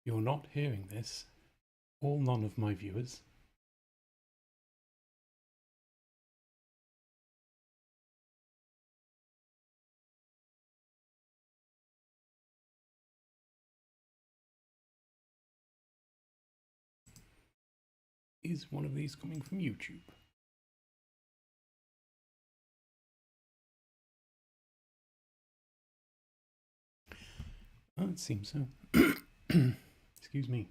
You're not hearing this, or none of my viewers. Is one of these coming from YouTube? Oh, it seems so. Excuse me.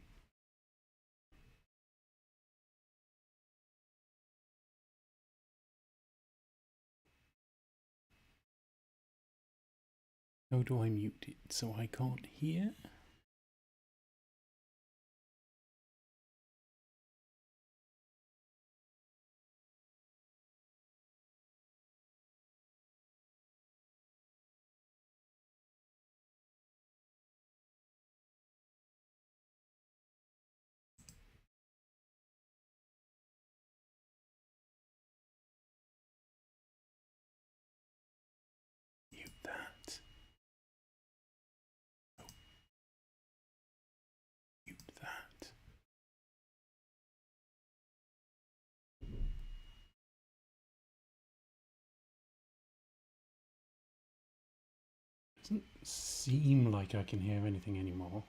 How do I mute it so I can't hear? Mute that. Oh. Mute that. Doesn't seem like I can hear anything anymore.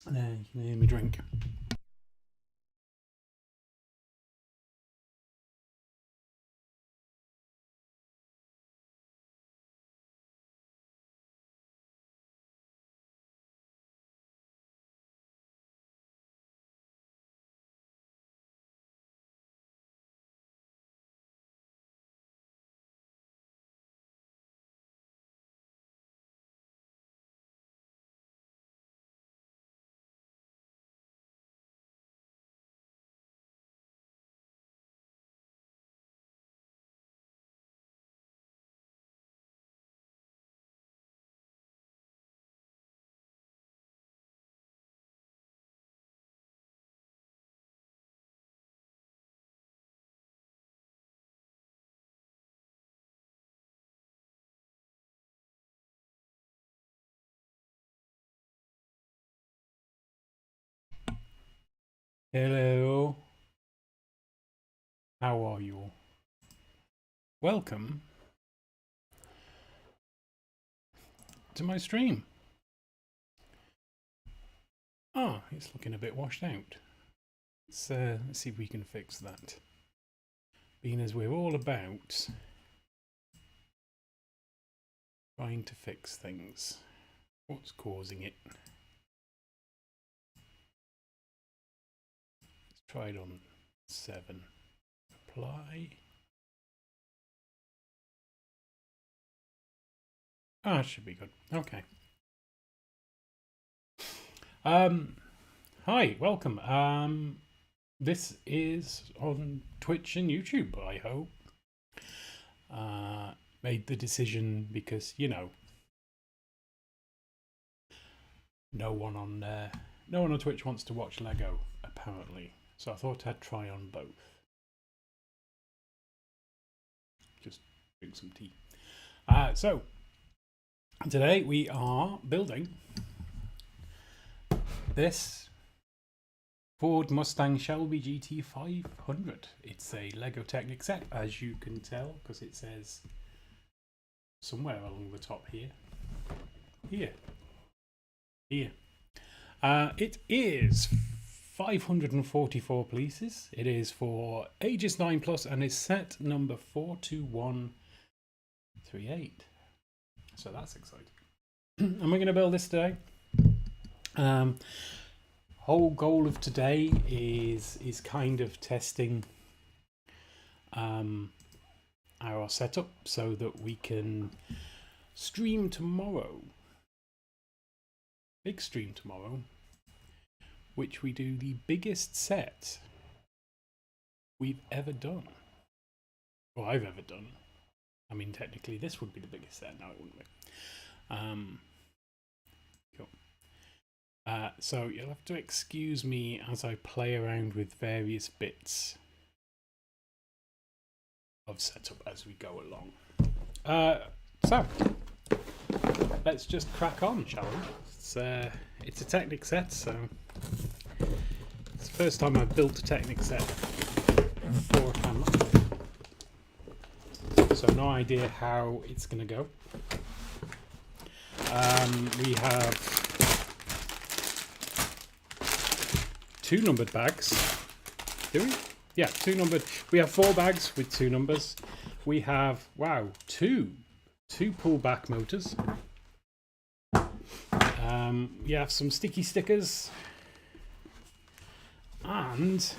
There, you can hear me drink. Hello. How are you all? Welcome to my stream. Ah, it's looking a bit washed out. Let's see if we can fix that. Being as we're all about trying to fix things. What's causing it? Let's try it on 7. Apply. Ah, it should be good. Okay. Hi, welcome. This is on Twitch and YouTube, I hope. Made the decision because, you know, no one on Twitch wants to watch Lego, apparently. So I thought I'd try on both. Just drink some tea. So today we are building this Ford Mustang Shelby GT500. It's a Lego Technic set, as you can tell, because it says somewhere along the top here. Here. It is 544 pieces. It is for ages 9+, and is set number 42138. So that's exciting. And we're going to build this today. Whole goal of today is kind of testing our setup so that we can stream tomorrow. Big stream tomorrow, which we do the biggest set we've ever done. or I've ever done. I mean, technically this would be the biggest set. No, it wouldn't be. Cool. So you'll have to excuse me as I play around with various bits of setup as we go along. So let's just crack on, shall we? It's a Technic set, so it's the first time I've built a Technic set for a camera. So no idea how it's going to go. We have 2 numbered bags. Do we? Yeah, 2 numbered. We have 4 bags with 2 numbers. We have, wow, two pullback motors. You have some sticky stickers and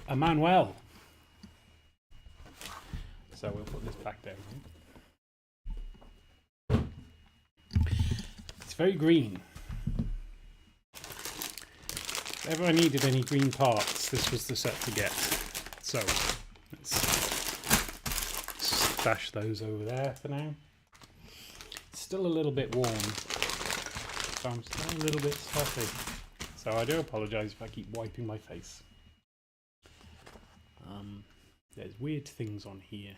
a manual. So we'll put this back down here. It's very green. If ever I needed any green parts, this was the set to get. So let's stash those over there for now. It's still a little bit warm, so I'm still a little bit stuffy. So I do apologise if I keep wiping my face. There's weird things on here.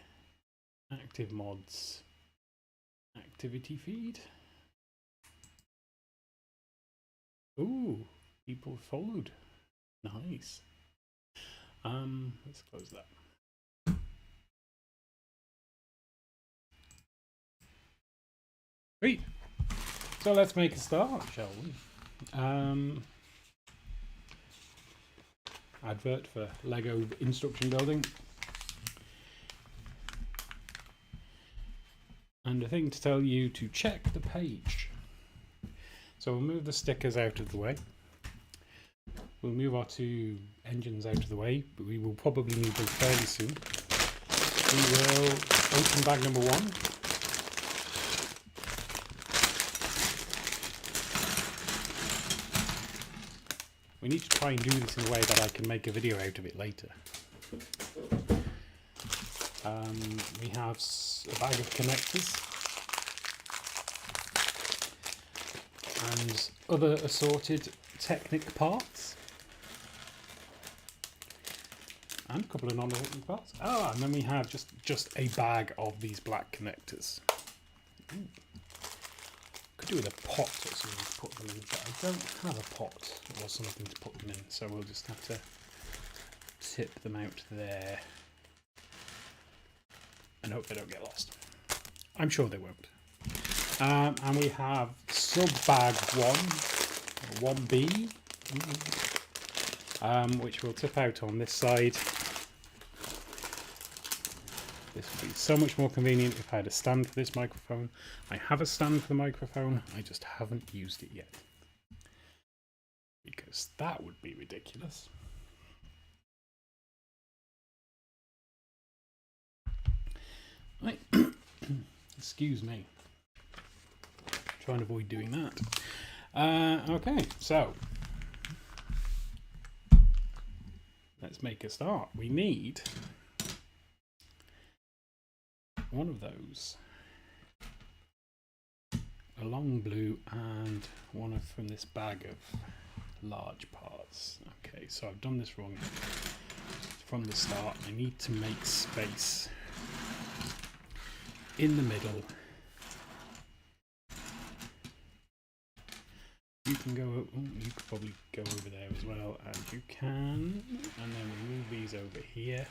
Active mods, activity feed. Ooh, people followed. Nice. Let's close that. Great. So let's make a start, shall we? Advert for Lego instruction building. And a thing to tell you to check the page. So we'll move the stickers out of the way. We'll move our 2 engines out of the way, but we will probably need them fairly soon. We will open bag number 1. We need to try and do this in a way that I can make a video out of it later. We have a bag of connectors and other assorted Technic parts and a couple of non-assorted parts. And then we have just a bag of these black connectors. Ooh. Could do with a pot or something to put them in, but I don't have a pot or something to put them in, so we'll just have to tip them out there and hope they don't get lost. I'm sure they won't. And we have sub-bag 1B, which will tip out on this side. This would be so much more convenient if I had a stand for this microphone. I have a stand for the microphone, I just haven't used it yet. Because that would be ridiculous. Right. Excuse me. Try and avoid doing that. Okay, so let's make a start. We need one of those, a long blue, and one from this bag of large parts. Okay, so I've done this wrong from the start. I need to make space in the middle. You can go, you could probably go over there as well, and you can, and then we move these over here.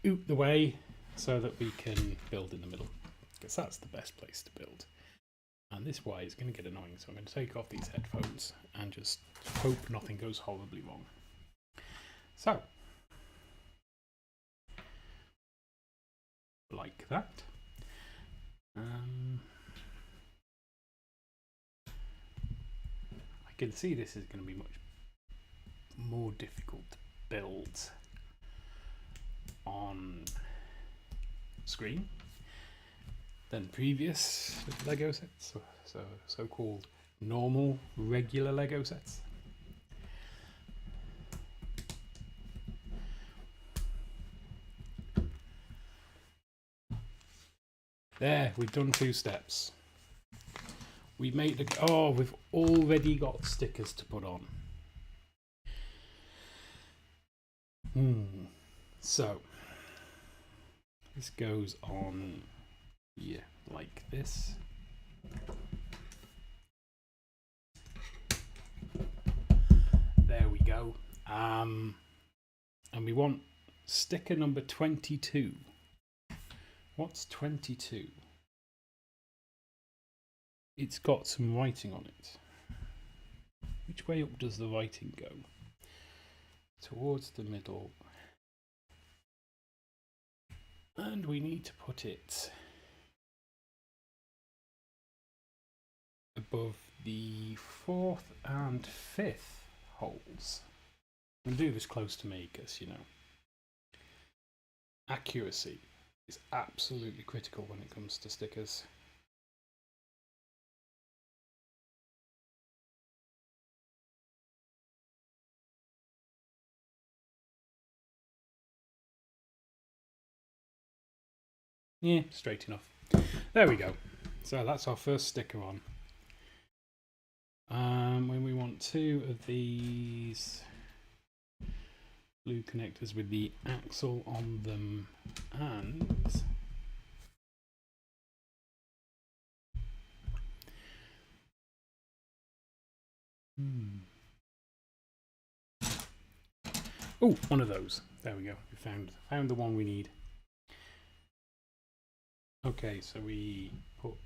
Out the way so that we can build in the middle, because that's the best place to build. And this way is going to get annoying, so I'm going to take off these headphones and just hope nothing goes horribly wrong. So, like that. I can see this is going to be much more difficult to build on screen than previous Lego sets, so-called normal, regular Lego sets. There, we've done 2 steps. We made the... Oh, we've already got stickers to put on. So, this goes on here, like this. There we go. And we want sticker number 22. What's 22? It's got some writing on it. Which way up does the writing go? Towards the middle. And we need to put it above the 4th and 5th holes. I'm going to do this close to me because, you know, accuracy is absolutely critical when it comes to stickers. Yeah, straight enough. There we go. So that's our first sticker on. When we want 2 of these blue connectors with the axle on them, and oh, one of those. There we go. We found the one we need. Okay, so we put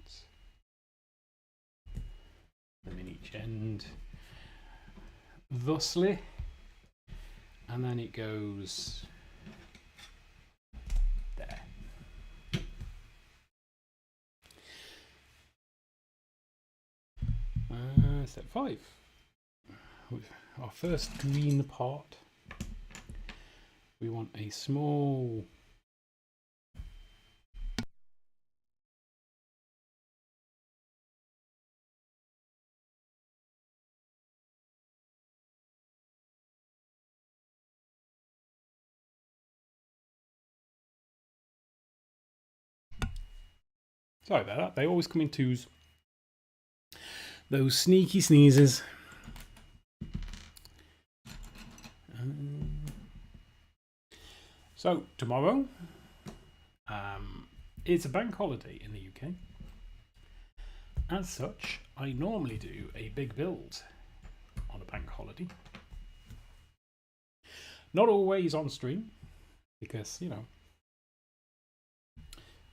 them in each end thusly, and then it goes there. Step 5. Our first green part. We want a small sorry about that, they always come in 2s. Those sneaky sneezes. So tomorrow is a bank holiday in the UK. As such, I normally do a big build on a bank holiday. Not always on stream, because, you know,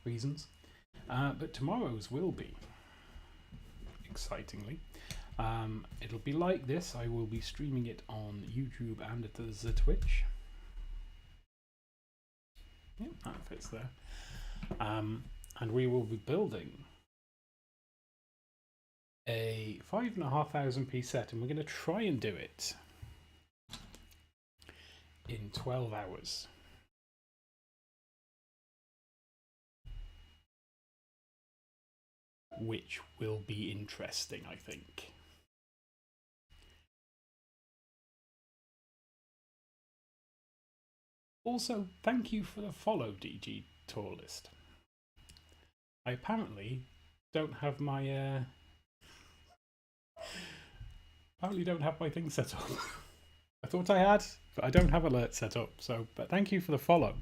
reasons. But tomorrow's will be, excitingly. It'll be like this. I will be streaming it on YouTube and the Twitch. Yep, that fits there. And we will be building a 5,500p set, and we're going to try and do it in 12 hours. Which will be interesting, I think. Also, thank you for the follow, DG Tourlist. I apparently don't have my thing set up. I thought I had, but I don't have alert set up. So, but thank you for the follow.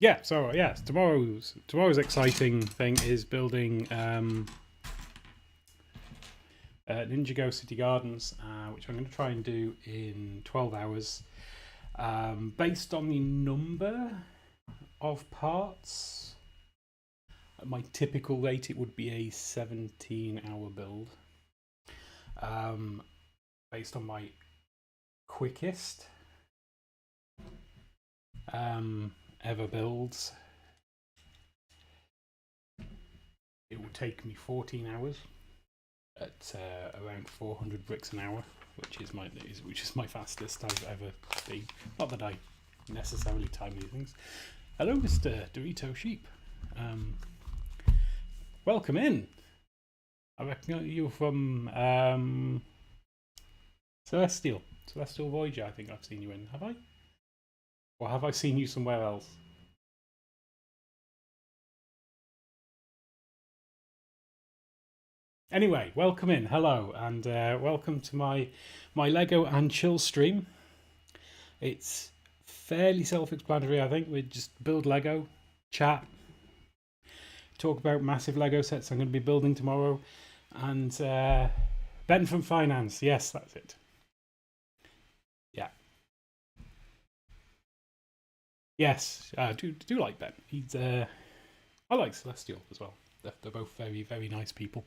Yeah. So yes, tomorrow's exciting thing is building Ninjago City Gardens, which I'm going to try and do in 12 hours. Based on the number of parts, at my typical rate, it would be a 17-hour build. Based on my quickest ever builds, it will take me 14 hours at around 400 bricks an hour, which is my fastest I've ever been. Not that I necessarily time these things. Hello, Mr. Dorito Sheep. Welcome in. I reckon you're from Celestial Voyager. I think I've seen you in. Have I? Or have I seen you somewhere else? Anyway, welcome in, hello, and welcome to my Lego and chill stream. It's fairly self-explanatory, I think. We just build Lego, chat, talk about massive Lego sets I'm going to be building tomorrow, and Ben from Finance. Yes, that's it. Yeah. Yes, I do like Ben. He's I like Celestial as well. They're both very, very nice people.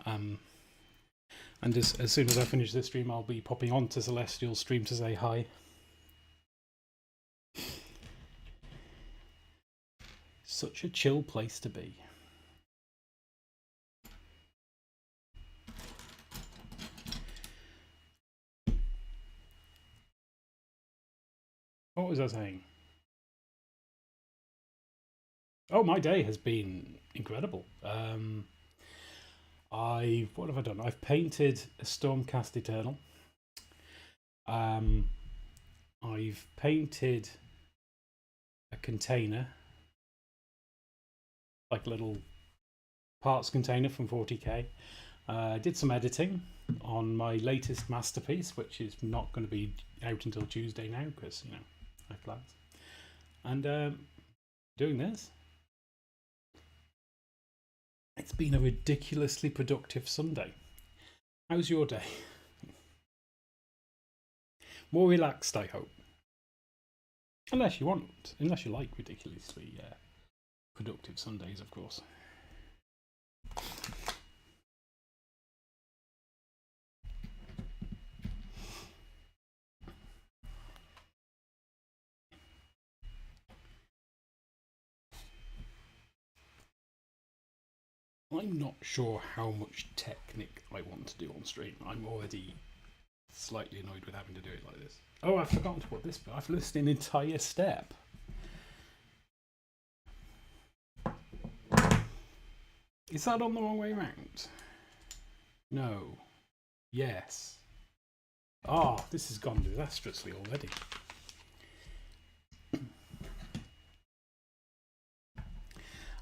And as soon as I finish this stream, I'll be popping on to Celestial's stream to say hi. Such a chill place to be. What was I saying? Oh, my day has been incredible. What have I done? I've painted a Stormcast Eternal. I've painted a container, like a little parts container from 40k. Did some editing on my latest masterpiece, which is not going to be out until Tuesday now because, you know, I have plans. And doing this. It's been a ridiculously productive Sunday. How's your day? More relaxed, I hope. Unless you like ridiculously productive Sundays, of course. I'm not sure how much Technic I want to do on stream. I'm already slightly annoyed with having to do it like this. Oh, I've forgotten to put this, but I've listed an entire step. Is that on the wrong way around? No. Yes. Ah, oh, this has gone disastrously already.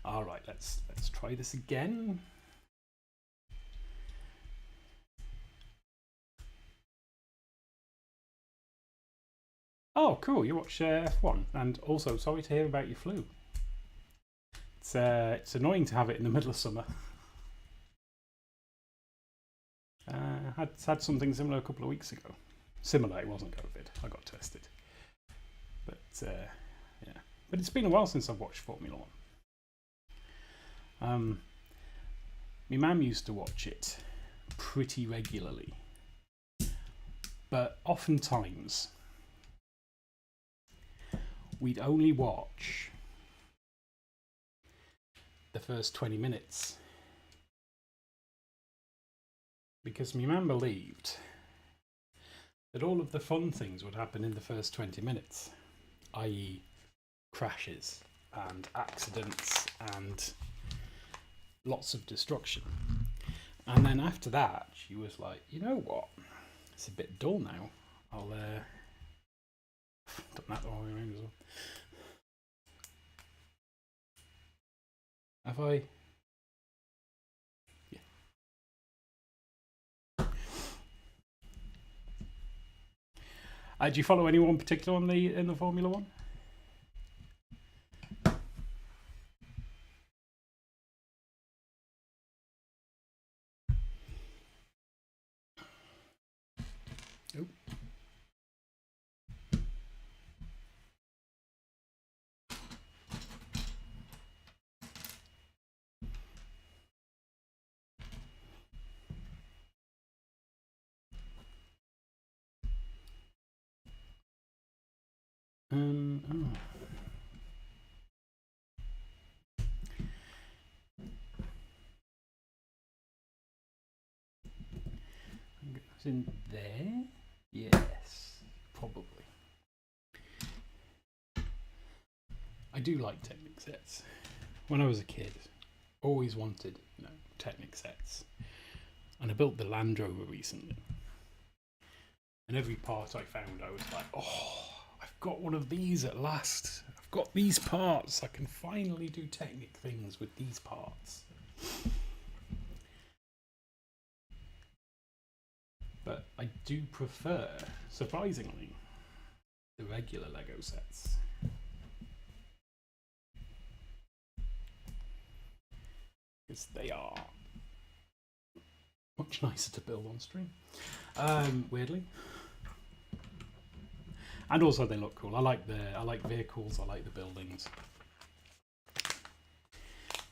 All right, let's try this again. Oh, cool! You watch F1, and also sorry to hear about your flu. It's annoying to have it in the middle of summer. Had something similar a couple of weeks ago. Similar, it wasn't COVID. I got tested, but yeah. But it's been a while since I've watched Formula One. My mum used to watch it pretty regularly, but oftentimes we'd only watch the first 20 minutes because my mum believed that all of the fun things would happen in the first 20 minutes, i.e. crashes and accidents and lots of destruction. And then after that, she was like, you know what? It's a bit dull now. I'll done that the wrong way around as well. Have I? Yeah. Do you follow anyone particular in the Formula One? Nope. Oh. It's in there? Yes, probably. I do like Technic sets. When I was a kid, always wanted, you know, Technic sets. And I built the Land Rover recently. And every part I found, I was like, oh, I've got one of these at last. I've got these parts. I can finally do Technic things with these parts. But I do prefer, surprisingly, the regular Lego sets. Because they are much nicer to build on stream, weirdly. And also they look cool. I like vehicles, I like the buildings.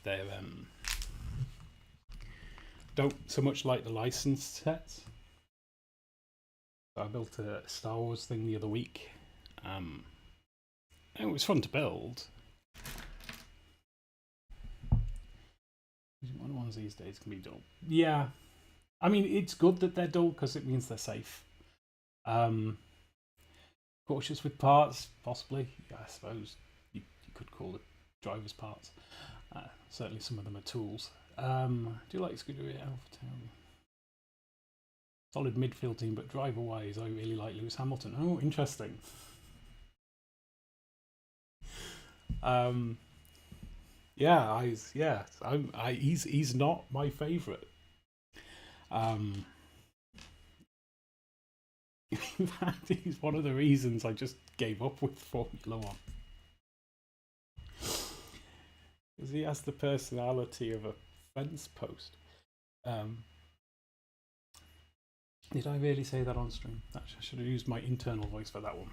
They're don't so much like the licensed sets. I built a Star Wars thing the other week. It was fun to build. One of ones these days can be dull. Yeah, I mean it's good that they're dull because it means they're safe. Cautious with parts, possibly. Yeah, I suppose you could call it driver's parts. Certainly some of them are tools. Do you like Scooter Alpha Town? Solid midfield team, but driver-wise, I really like Lewis Hamilton. Oh, interesting. Yeah, he's not my favourite. In fact, he's one of the reasons I just gave up with Formula One. Because he has the personality of a fence post. Did I really say that on stream? Actually, I should have used my internal voice for that one.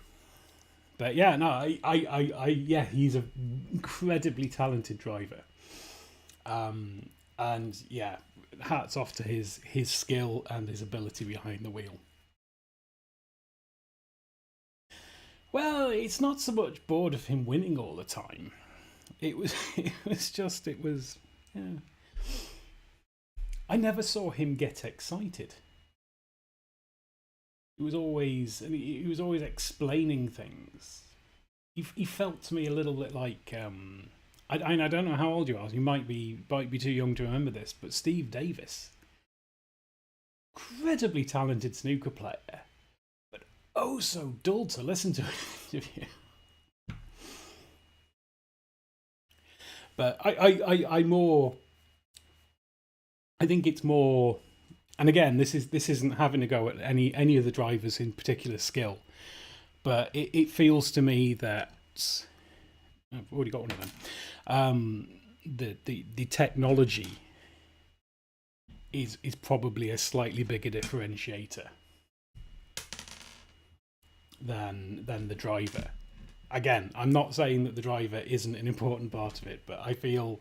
But yeah, no, yeah, he's an incredibly talented driver. And yeah, hats off to his skill and his ability behind the wheel. Well, it's not so much bored of him winning all the time. It was yeah. I never saw him get excited. He was always explaining things. He felt to me a little bit like I don't know how old you are. You might be too young to remember this, but Steve Davis, incredibly talented snooker player, but oh so dull to listen to an interview. But I think it's more. And again, this isn't having a go at any of the drivers in particular skill, but it feels to me that I've already got one of them. The technology is probably a slightly bigger differentiator than the driver. Again, I'm not saying that the driver isn't an important part of it, but I feel,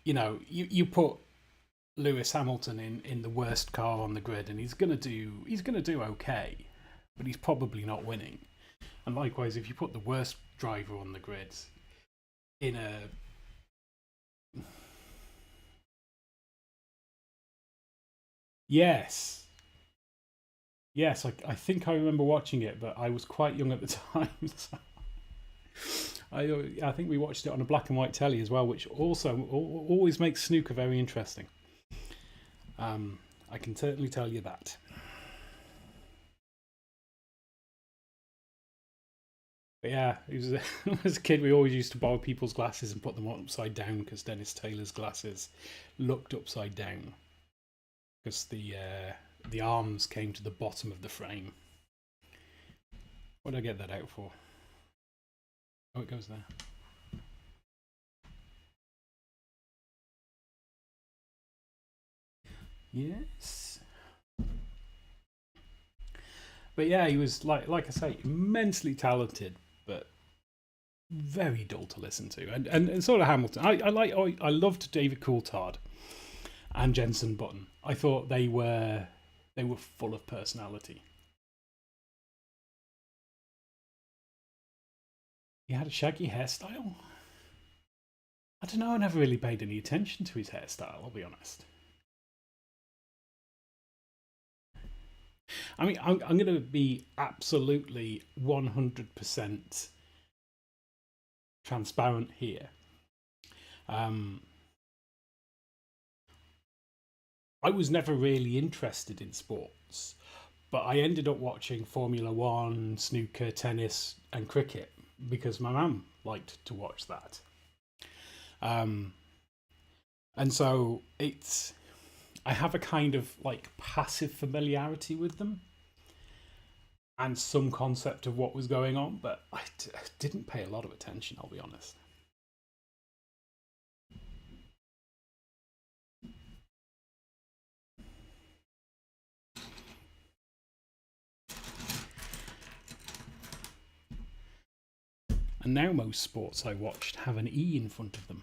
you put Lewis Hamilton in the worst car on the grid, and he's gonna do okay, but he's probably not winning. And likewise, if you put the worst driver on the grid in a yes, I think I remember watching it, but I was quite young at the time. So I think we watched it on a black and white telly as well, which also always makes snooker very interesting. I can certainly tell you that. But yeah, as a kid, we always used to borrow people's glasses and put them upside down because Dennis Taylor's glasses looked upside down because the arms came to the bottom of the frame. What did I get that out for? Oh, it goes there. Yes. But yeah, he was like I say, immensely talented, but very dull to listen to. And sort of Hamilton. I loved David Coulthard and Jenson Button. I thought they were full of personality. He had a shaggy hairstyle. I don't know. I never really paid any attention to his hairstyle, I'll be honest. I mean, I'm going to be absolutely 100% transparent here. I was never really interested in sports, But I ended up watching Formula One, snooker, tennis, and cricket because my mum liked to watch that. And so I have a kind of like passive familiarity with them and some concept of what was going on, but I didn't pay a lot of attention, I'll be honest. And now most sports I watched have an E in front of them.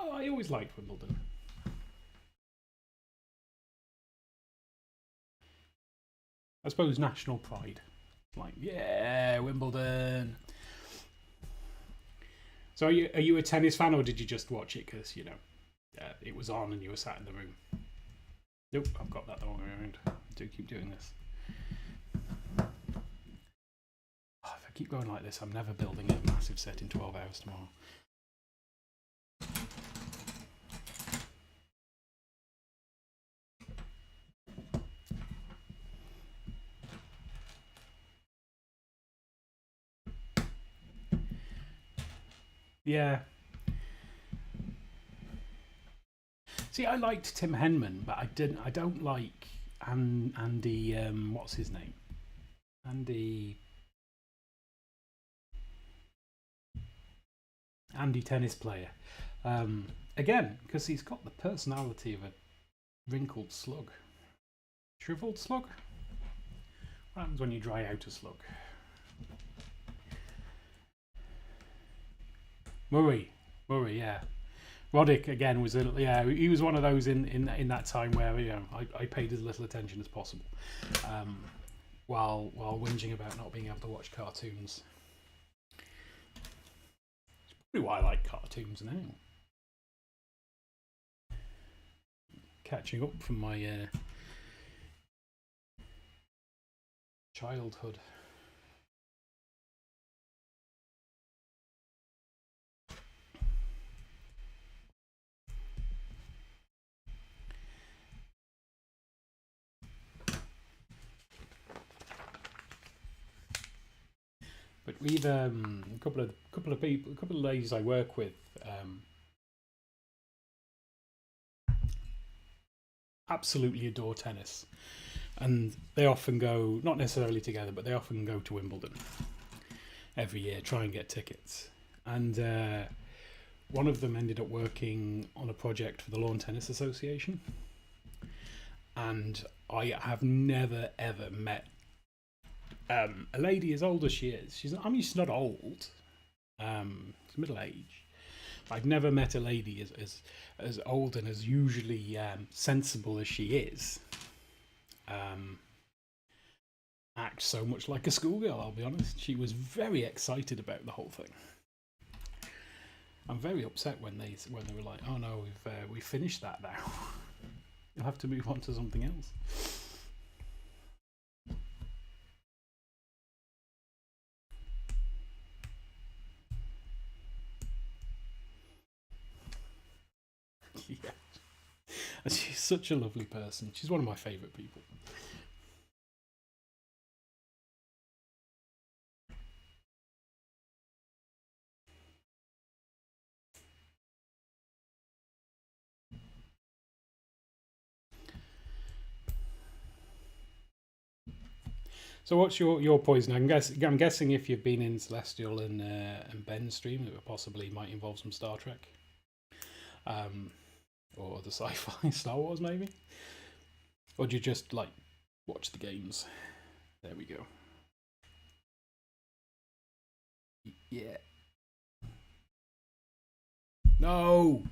Oh, I always liked Wimbledon. I suppose national pride. Like, yeah, Wimbledon. So are you a tennis fan, or did you just watch it because, you know, it was on and you were sat in the room? Nope, I've got that the wrong way around. I do keep doing this. Oh, if I keep going like this, I'm never building a massive set in 12 hours tomorrow. Yeah. See, I liked Tim Henman, but I don't like Andy. What's his name? Andy tennis player. Again, because he's got the personality of a wrinkled slug. Shriveled slug? What happens when you dry out a slug? Murray, yeah. Roddick again was he was one of those in that time where, you know, I paid as little attention as possible, while whinging about not being able to watch cartoons. It's probably why I like cartoons now. Catching up from my childhood. But we've a couple of people, a couple of ladies I work with, absolutely adore tennis, and they often go, not necessarily together, but they often go to Wimbledon every year, try and get tickets. And one of them ended up working on a project for the Lawn Tennis Association, and I have never ever met a lady as old as she is. She's not old. She's middle age. I've never met a lady as old and as usually sensible as she is. Act so much like a schoolgirl, I'll be honest. She was very excited about the whole thing. I'm very upset when they were like, "Oh no, we've finished that now. You'll have to move on to something else." Yeah. And she's such a lovely person. She's one of my favourite people. So what's your poison? I'm guessing if you've been in Celestial and Ben's stream, it possibly might involve some Star Trek, or the sci-fi Star Wars maybe, or do you just like watch the games? There we go. Yeah. No.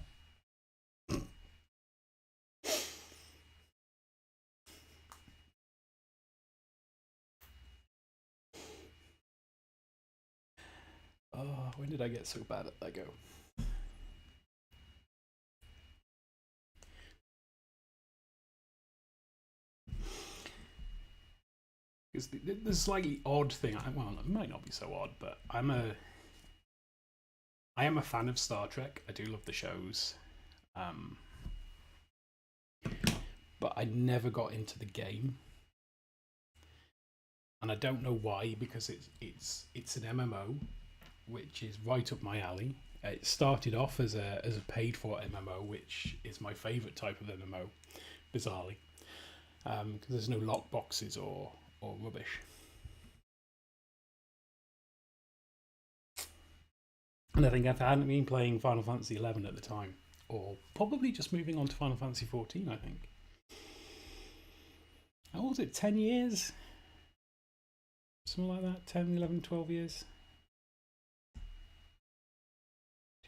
Oh, when did I get so bad at Lego? Because the slightly odd thing, well, it might not be so odd, but I am a fan of Star Trek. I do love the shows, but I never got into the game, and I don't know why. Because it's an MMO, which is right up my alley. It started off as a paid for MMO, which is my favourite type of MMO, bizarrely, because there's no lock boxes or rubbish. And I think if I hadn't been playing Final Fantasy XI at the time, or probably just moving on to Final Fantasy XIV, I think. How old was it? 10 years? Something like that? 10, 11, 12 years?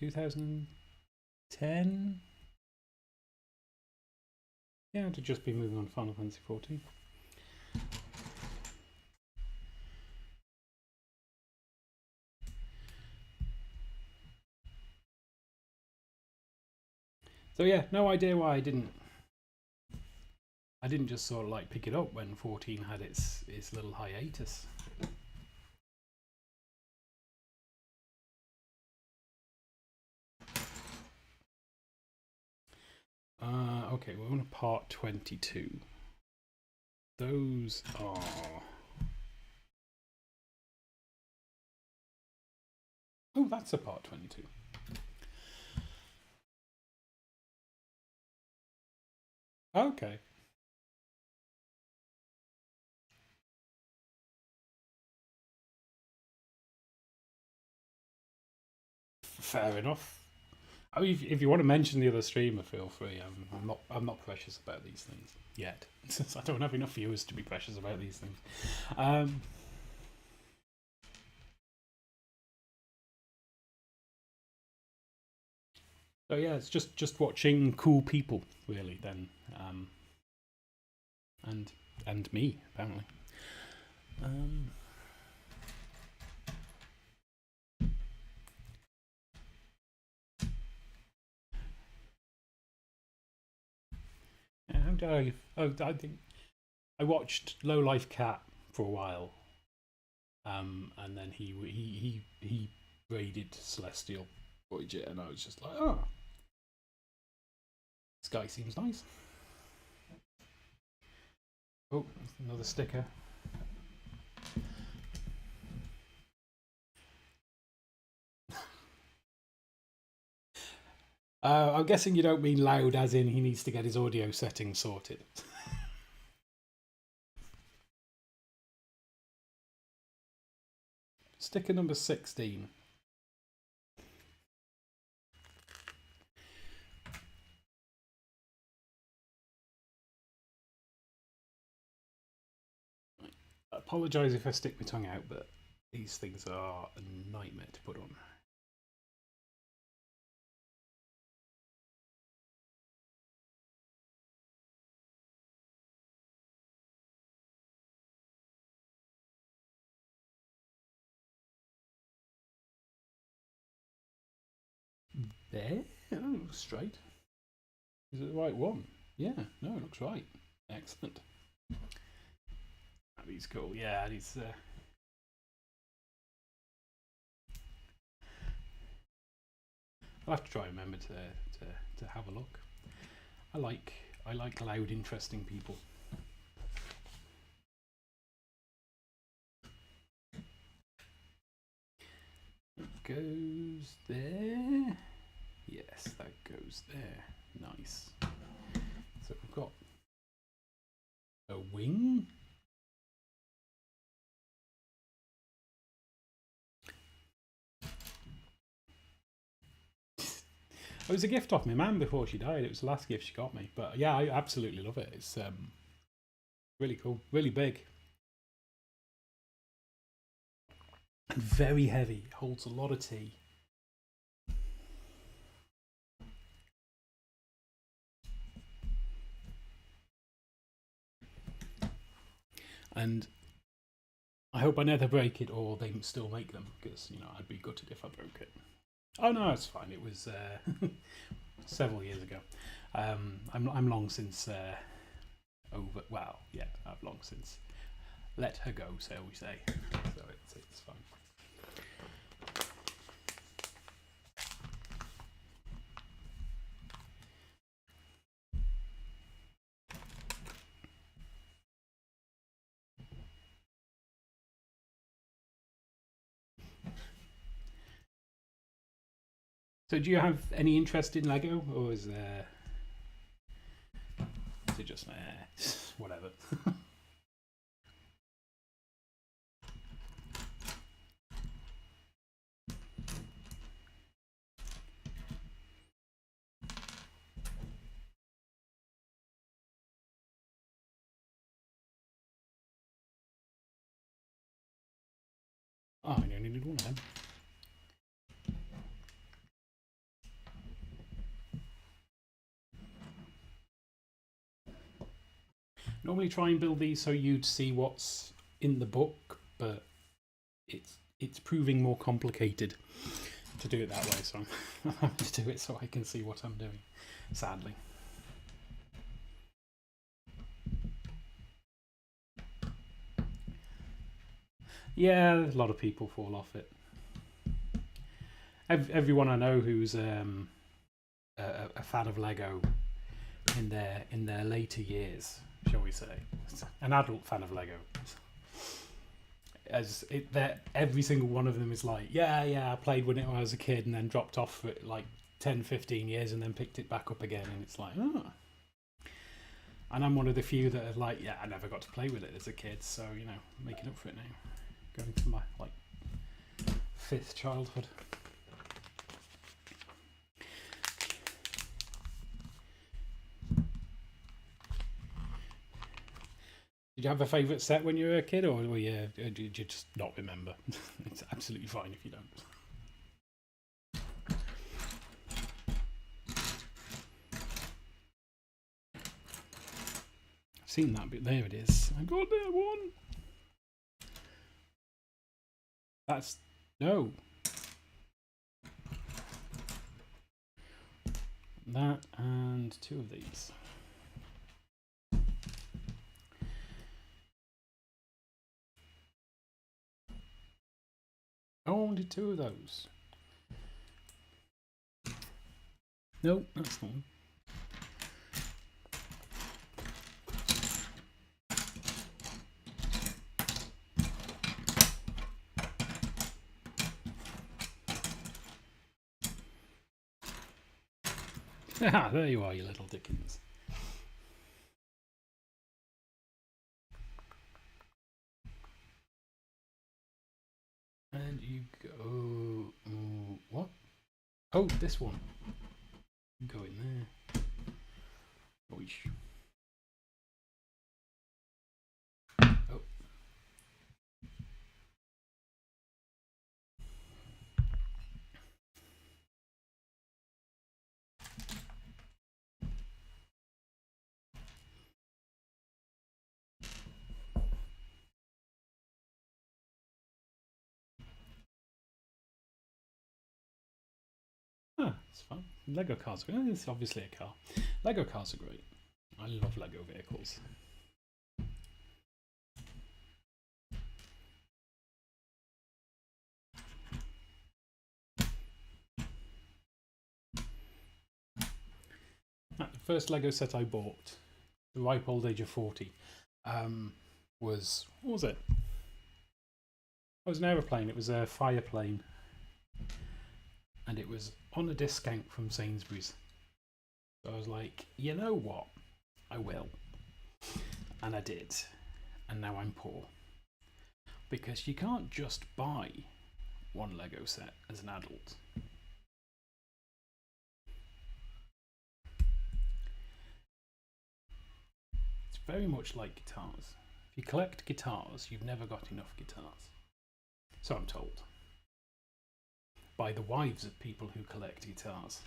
2010? Yeah, to just be moving on to Final Fantasy XIV. So yeah, no idea why I didn't just sort of like pick it up when 14 had its little hiatus. Okay, we're on part 22. Those are... Oh, that's a part 22. Okay. Fair enough. I mean, if you want to mention the other streamer, feel free. I'm not precious about these things yet, since I don't have enough viewers to be precious about these things. So yeah, it's just watching cool people, really. Then, and me apparently. How did I? Oh, I think I watched Low Life Cat for a while, and then he raided Celestial Voyage, and I was just like, oh, this guy seems nice. Oh, another sticker. I'm guessing you don't mean loud as in he needs to get his audio settings sorted. Sticker number 16. I apologise if I stick my tongue out, but these things are a nightmare to put on. There? Oh, it looks straight. Is it the right one? Yeah, no, it looks right. Excellent. That is cool. Yeah, it's I'll have to try and remember to have a look. I like loud, interesting people. It goes there. Yes, that goes there. Nice. So we've got a wing. It was a gift off my mum before she died. It was the last gift she got me. But yeah, I absolutely love it. It's really cool, really big, and very heavy. It holds a lot of tea. And I hope I never break it, or they still make them, because I'd be gutted if I broke it. Oh no, it's fine. It was several years ago. I'm long since over. Well, yeah, I've long since let her go, so we say. So it's fine. So do you have any interest in Lego, or is it just whatever? Oh, I only need one of them. Normally try and build these so you'd see what's in the book, but it's proving more complicated to do it that way, so I'm having to do it so I can see what I'm doing, sadly. Yeah, a lot of people fall off it. Everyone I know who's a fan of Lego in their later years, shall we say, an adult fan of Lego, every single one of them is like, yeah, I played with it when I was a kid and then dropped off for like 10-15 years and then picked it back up again, and it's like, oh. And I'm one of the few that are like, yeah, I never got to play with it as a kid, so you know, making up for it now, going to my like 5th childhood. Did you have a favourite set when you were a kid, or did you just not remember? It's absolutely fine if you don't. I've seen that bit. There it is. I got that one. That's no. That and 2 of these. I wanted 2 of those. Nope, that's not one. Ah, there you are, you little Dickens. And you go... what? Oh, this one. Go in there. Oish. Oh. Ah, it's fun. Lego cars. It's obviously a car. Lego cars are great. I love Lego vehicles. The first Lego set I bought, the ripe old age of 40, was, what was it? It was an aeroplane. It was a fire plane, and it was on a discount from Sainsbury's. So I was like, you know what? I will. And I did. And now I'm poor. Because you can't just buy one Lego set as an adult. It's very much like guitars. If you collect guitars, you've never got enough guitars. So I'm told. By the wives of people who collect guitars.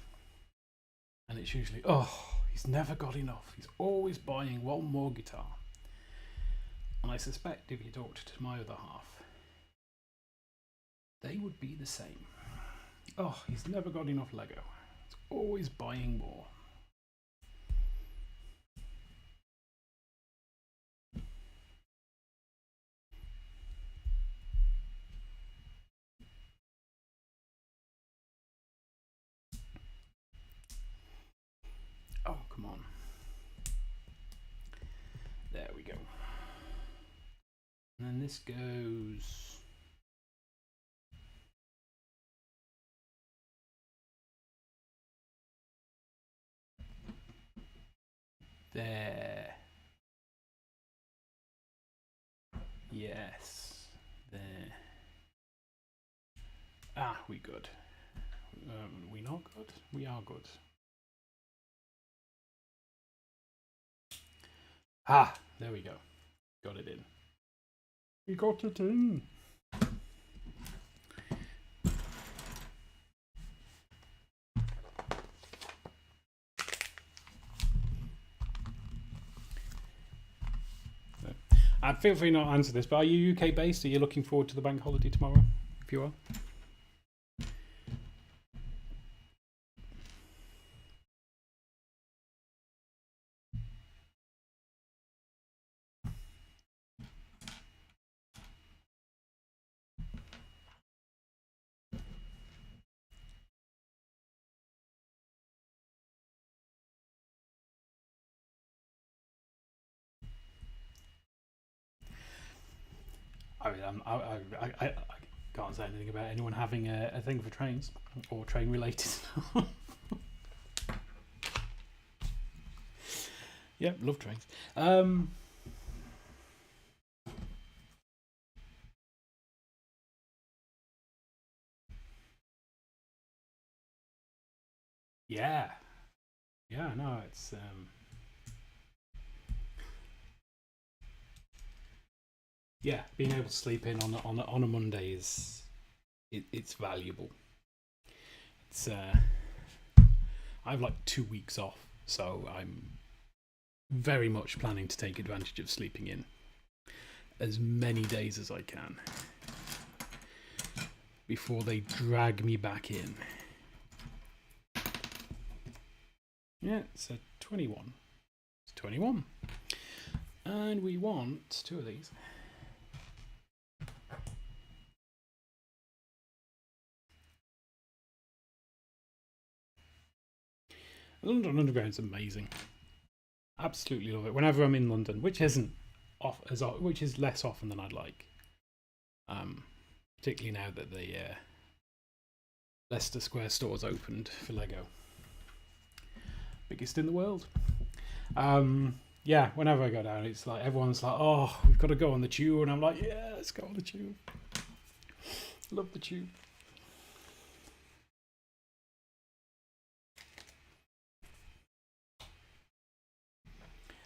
And it's usually, oh, he's never got enough. He's always buying one more guitar. And I suspect if you talked to my other half, they would be the same. Oh, he's never got enough Lego. He's always buying more. And then this goes there. Yes, there. Ah, we good. We not good? We are good. Ah, there we go. Got it in. We got it in. Feel free not to answer this, but are you UK based? Are you looking forward to the bank holiday tomorrow? If you are. I mean, I can't say anything about anyone having a thing for trains or train related. Yeah, love trains. Yeah, no, it's yeah, being able to sleep in on a Monday is it's valuable. It's I have like 2 weeks off, so I'm very much planning to take advantage of sleeping in as many days as I can before they drag me back in. Yeah, it's a 21. It's 21. And we want 2 of these. London Underground's amazing. Absolutely love it. Whenever I'm in London, which is less often than I'd like. Particularly now that the Leicester Square store's opened for Lego. Biggest in the world. Yeah, whenever I go down, it's like everyone's like, "Oh, we've got to go on the tube," and I'm like, "Yeah, let's go on the tube." Love the tube.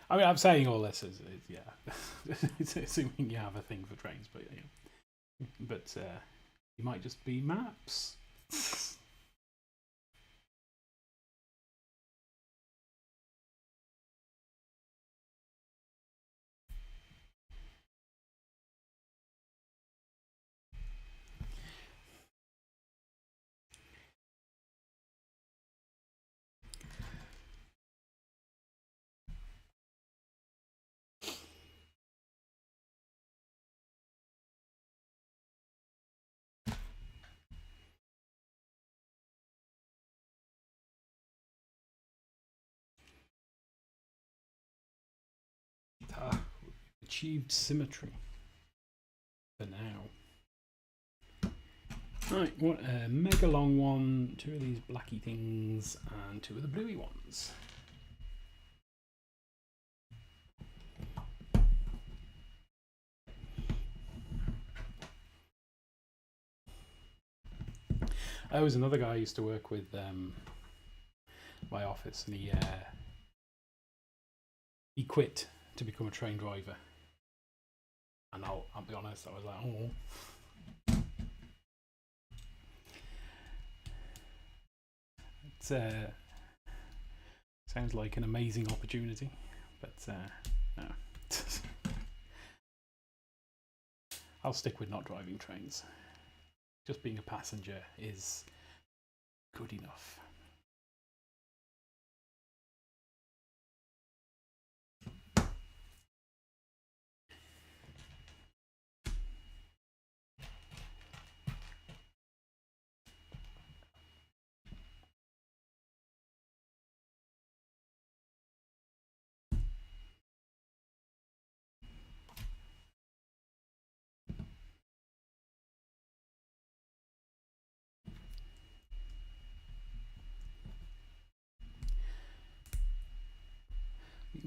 I mean, I'm saying all this is yeah, it's assuming you have a thing for trains, but yeah, but you might just be maps. Achieved symmetry for now. Right, what a mega long one, 2 of these blacky things, and 2 of the bluey ones. I was another guy I used to work with my office, and he quit to become a train driver. And I'll be honest, I was like, oh. It sounds like an amazing opportunity, but no. I'll stick with not driving trains. Just being a passenger is good enough.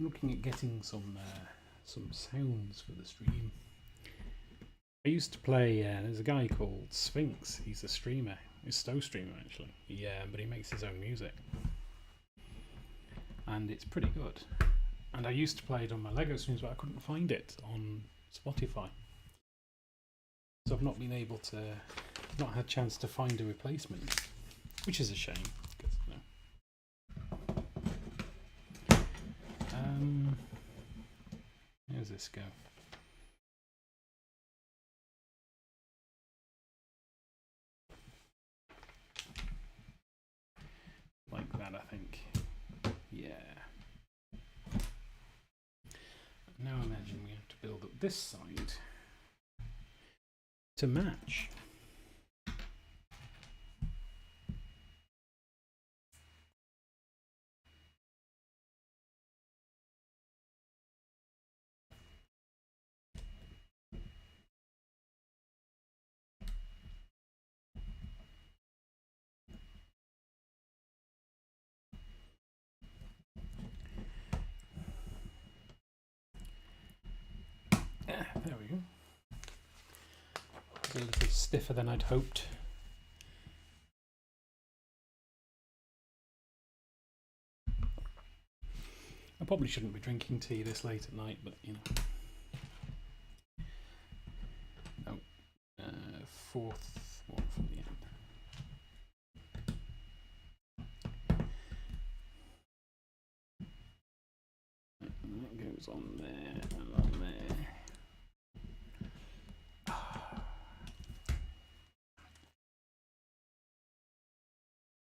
looking at getting some sounds for the stream. I used to play. There's a guy called Sphinx. He's a streamer. He's a Stowe streamer actually. Yeah, but he makes his own music, and it's pretty good. And I used to play it on my Lego streams, but I couldn't find it on Spotify. So I've not been able to, not had a chance to find a replacement, which is a shame. How's this go? Like that, I think. Yeah. Now imagine we have to build up this side to match. There we go. It's a little stiffer than I'd hoped. I probably shouldn't be drinking tea this late at night, but you know. Oh, fourth one from the end. And that goes on there and on there.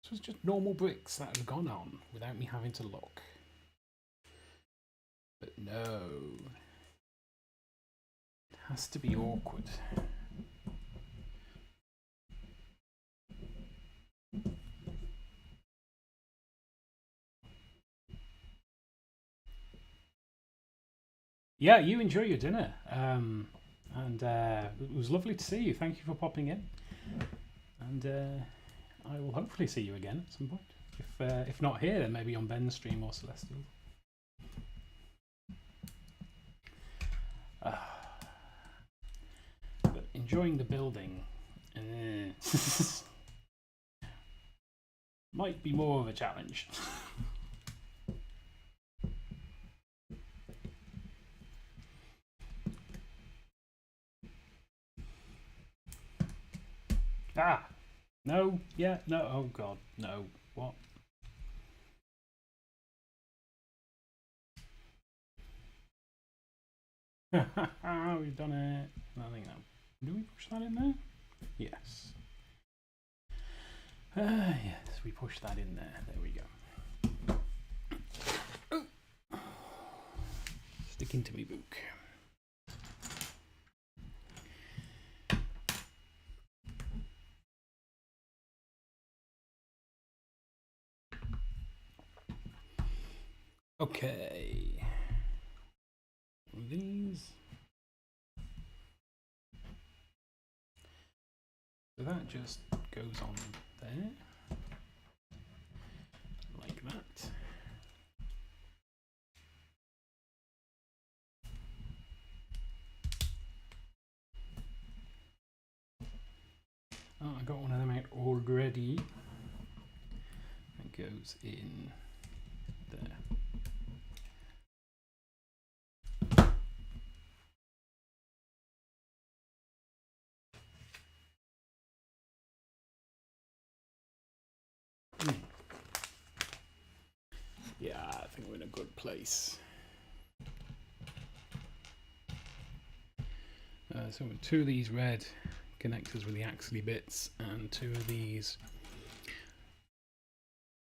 This was just normal bricks that have gone on without me having to look. But no. It has to be awkward. Yeah, you enjoy your dinner. And it was lovely to see you. Thank you for popping in. And I will hopefully see you again at some point. If not here, then maybe on Ben's stream or Celestial. But enjoying the building might be more of a challenge. No, yeah, no, oh god, no, what? We've done it. Nothing now. Do we push that in there? Yes. Yes, we push that in there. There we go. Ooh. Stick into me book. Okay. These. So that just goes on there. Like that. Oh, I got one of them out already. That goes in there. Yeah, I think we're in a good place. So two of these red connectors with the axle bits and two of these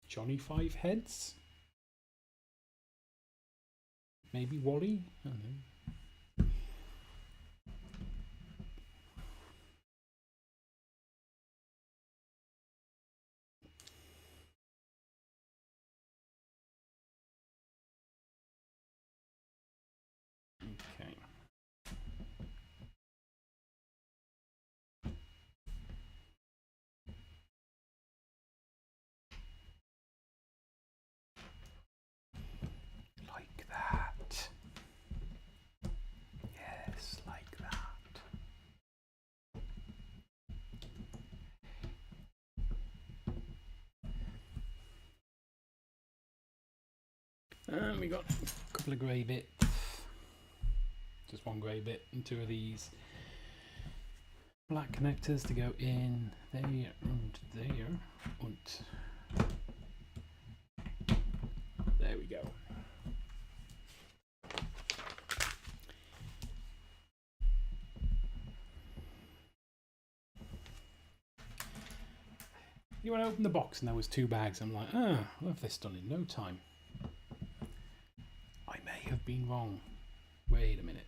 Johnny 5 heads. Maybe Wally? I don't know. Okay. Like that. And we got a couple of grey bits. Just one grey bit and two of these black connectors to go in there and there. And there we go. You want to open the box and there was 2 bags. I'm like, I'll have this done in no time. I may have been wrong. Wait a minute.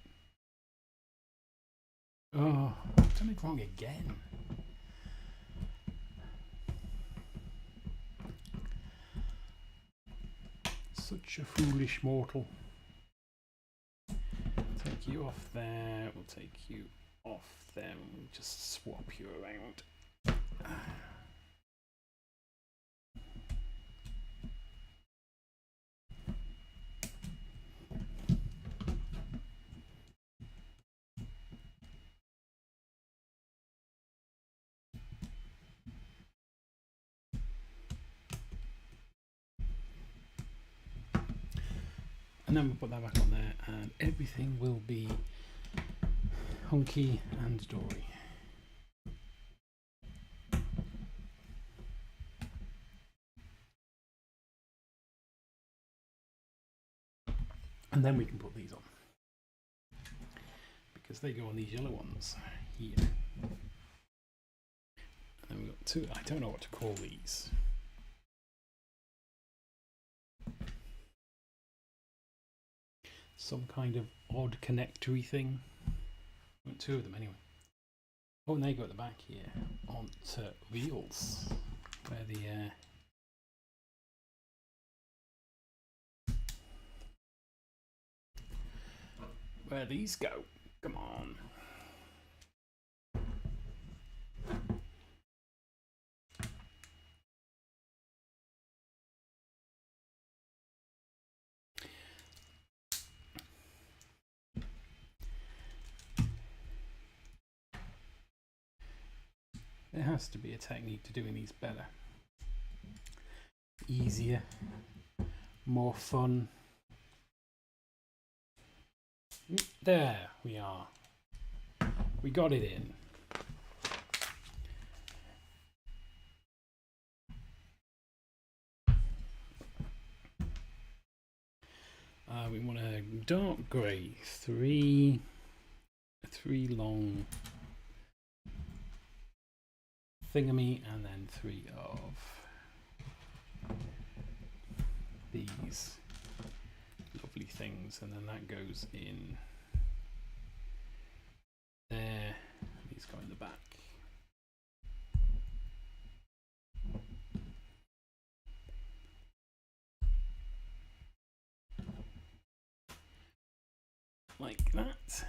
Oh, I've done it wrong again. Such a foolish mortal. Take you off there. We'll take you off there. We'll just swap you around. And then we'll put that back on there and everything will be hunky and dory. And then we can put these on. Because they go on these yellow ones here. And then we've got 2, I don't know what to call these. Some kind of odd connectory thing. 2 of them anyway. Oh, and they go at the back here onto wheels, where where these go. Come on. There has to be a technique to doing these better. Easier. More fun. There we are. We got it in. We want a dark grey, 3 long thingamy, and then 3 of these lovely things, and then that goes in there. These go in the back. Like that,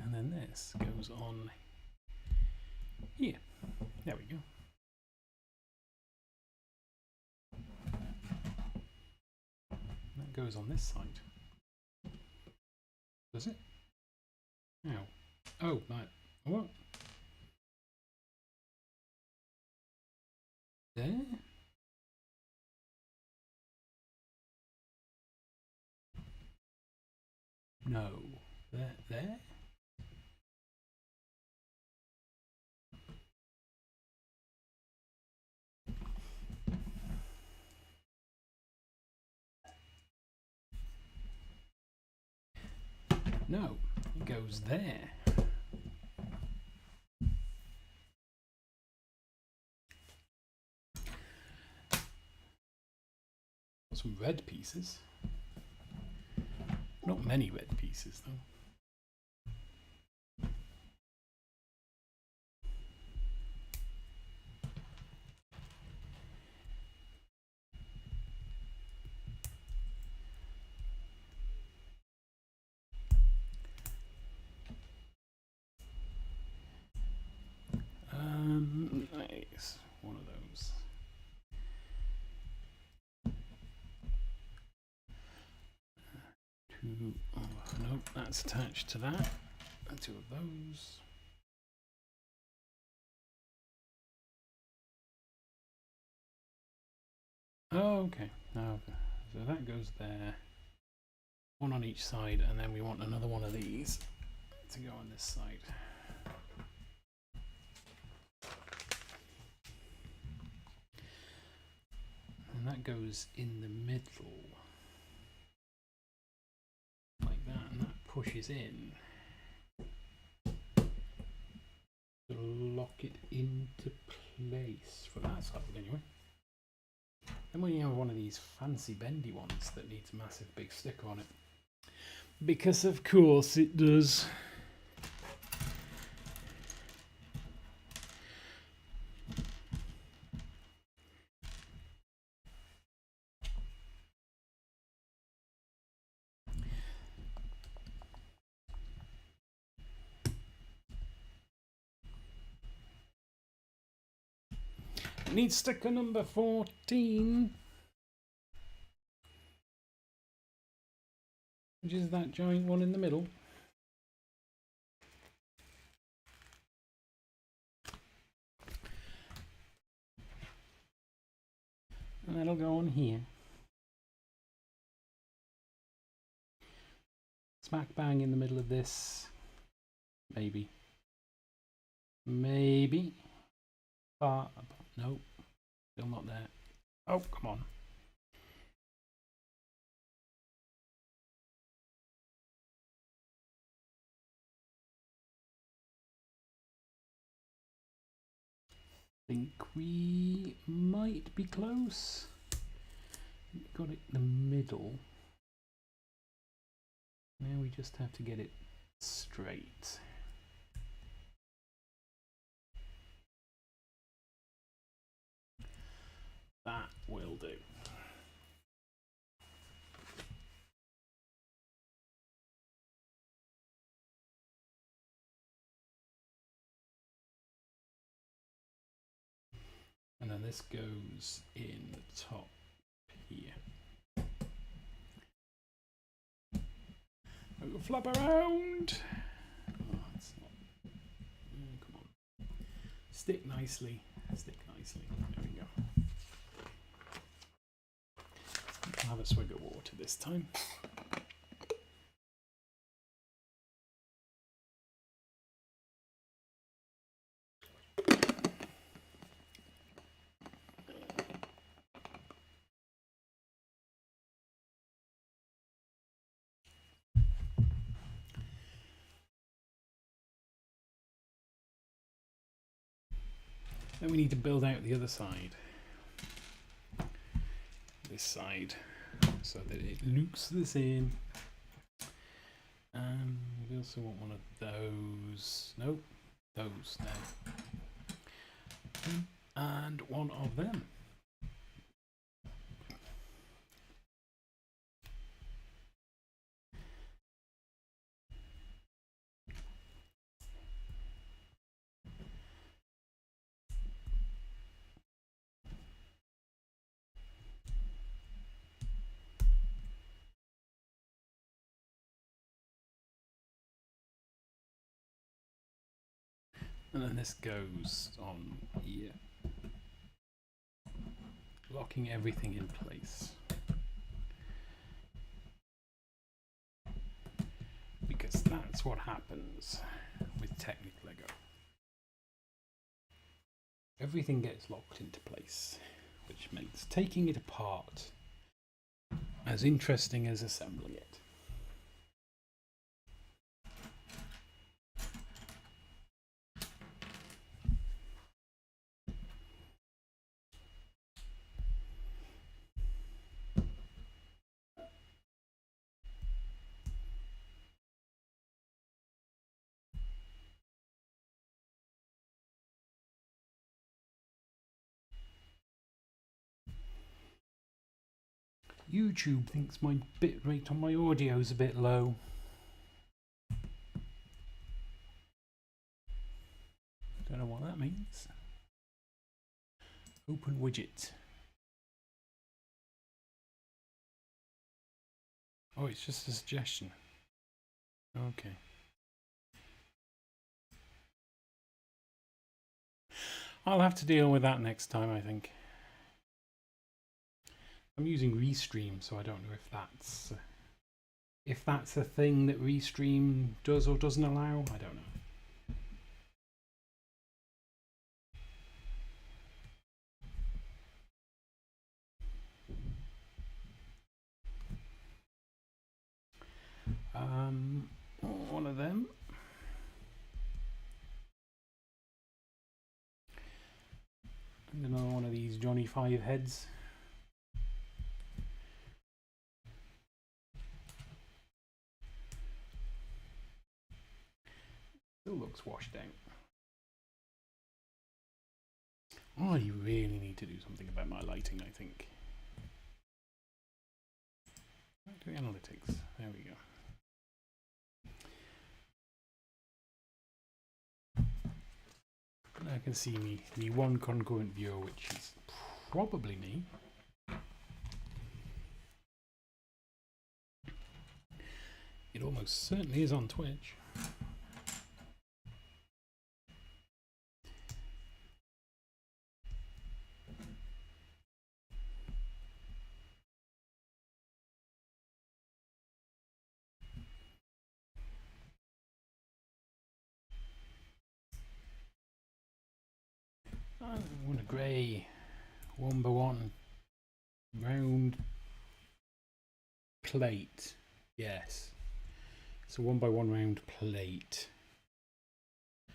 and then this goes on here. There we go. That goes on this side. Does it? Ow. Oh, that. What? There? No. There? No, it goes there. Some red pieces. Not many red pieces though. Nice. One of those. Two. Oh, nope, that's attached to that. And 2 of those. Oh, okay. Okay. So that goes there. One on each side, and then we want another one of these to go on this side. And that goes in the middle like that, and that pushes in to lock it into place for that side anyway. And when you have one of these fancy bendy ones that needs a massive big sticker on it, because of course it does. It needs sticker number 14, which is that giant one in the middle. And that'll go on here. Smack bang in the middle of this. Maybe. Maybe. No. Still not there. Oh, come on. Think we might be close. Got it in the middle. Now we just have to get it straight. That will do. And then this goes in the top here. We'll flap around. Oh, it's not. Come on. Stick nicely. Stick nicely. There we go. I'll have a swig of water this time. Then we need to build out the other side. This side, so that it looks the same. We also want one of those. Nope, those now. And one of them. And then this goes on here, locking everything in place. Because that's what happens with Technic Lego. Everything gets locked into place, which makes taking it apart as interesting as assembling it. YouTube thinks my bitrate on my audio is a bit low. Don't know what that means. Open widget. Oh, it's just a suggestion. Okay. I'll have to deal with that next time, I think. I'm using Restream, so I don't know if that's If that's a thing that Restream does or doesn't allow, I don't know. One of them. And another one of these Johnny Five heads. Still looks washed out. Oh, you really need to do something about my lighting, I think. Back to the analytics. There we go. I can see me one concurrent viewer, which is probably me. It almost certainly is on Twitch. I want a grey 1x1 round plate. Yes, it's a 1x1 round plate,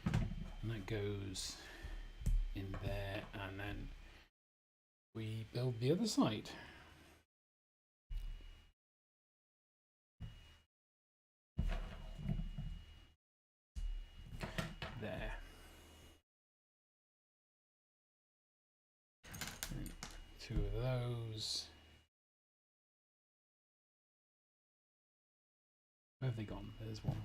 and that goes in there, and then we build the other side. There. And 2 of those. Where have they gone? There's one.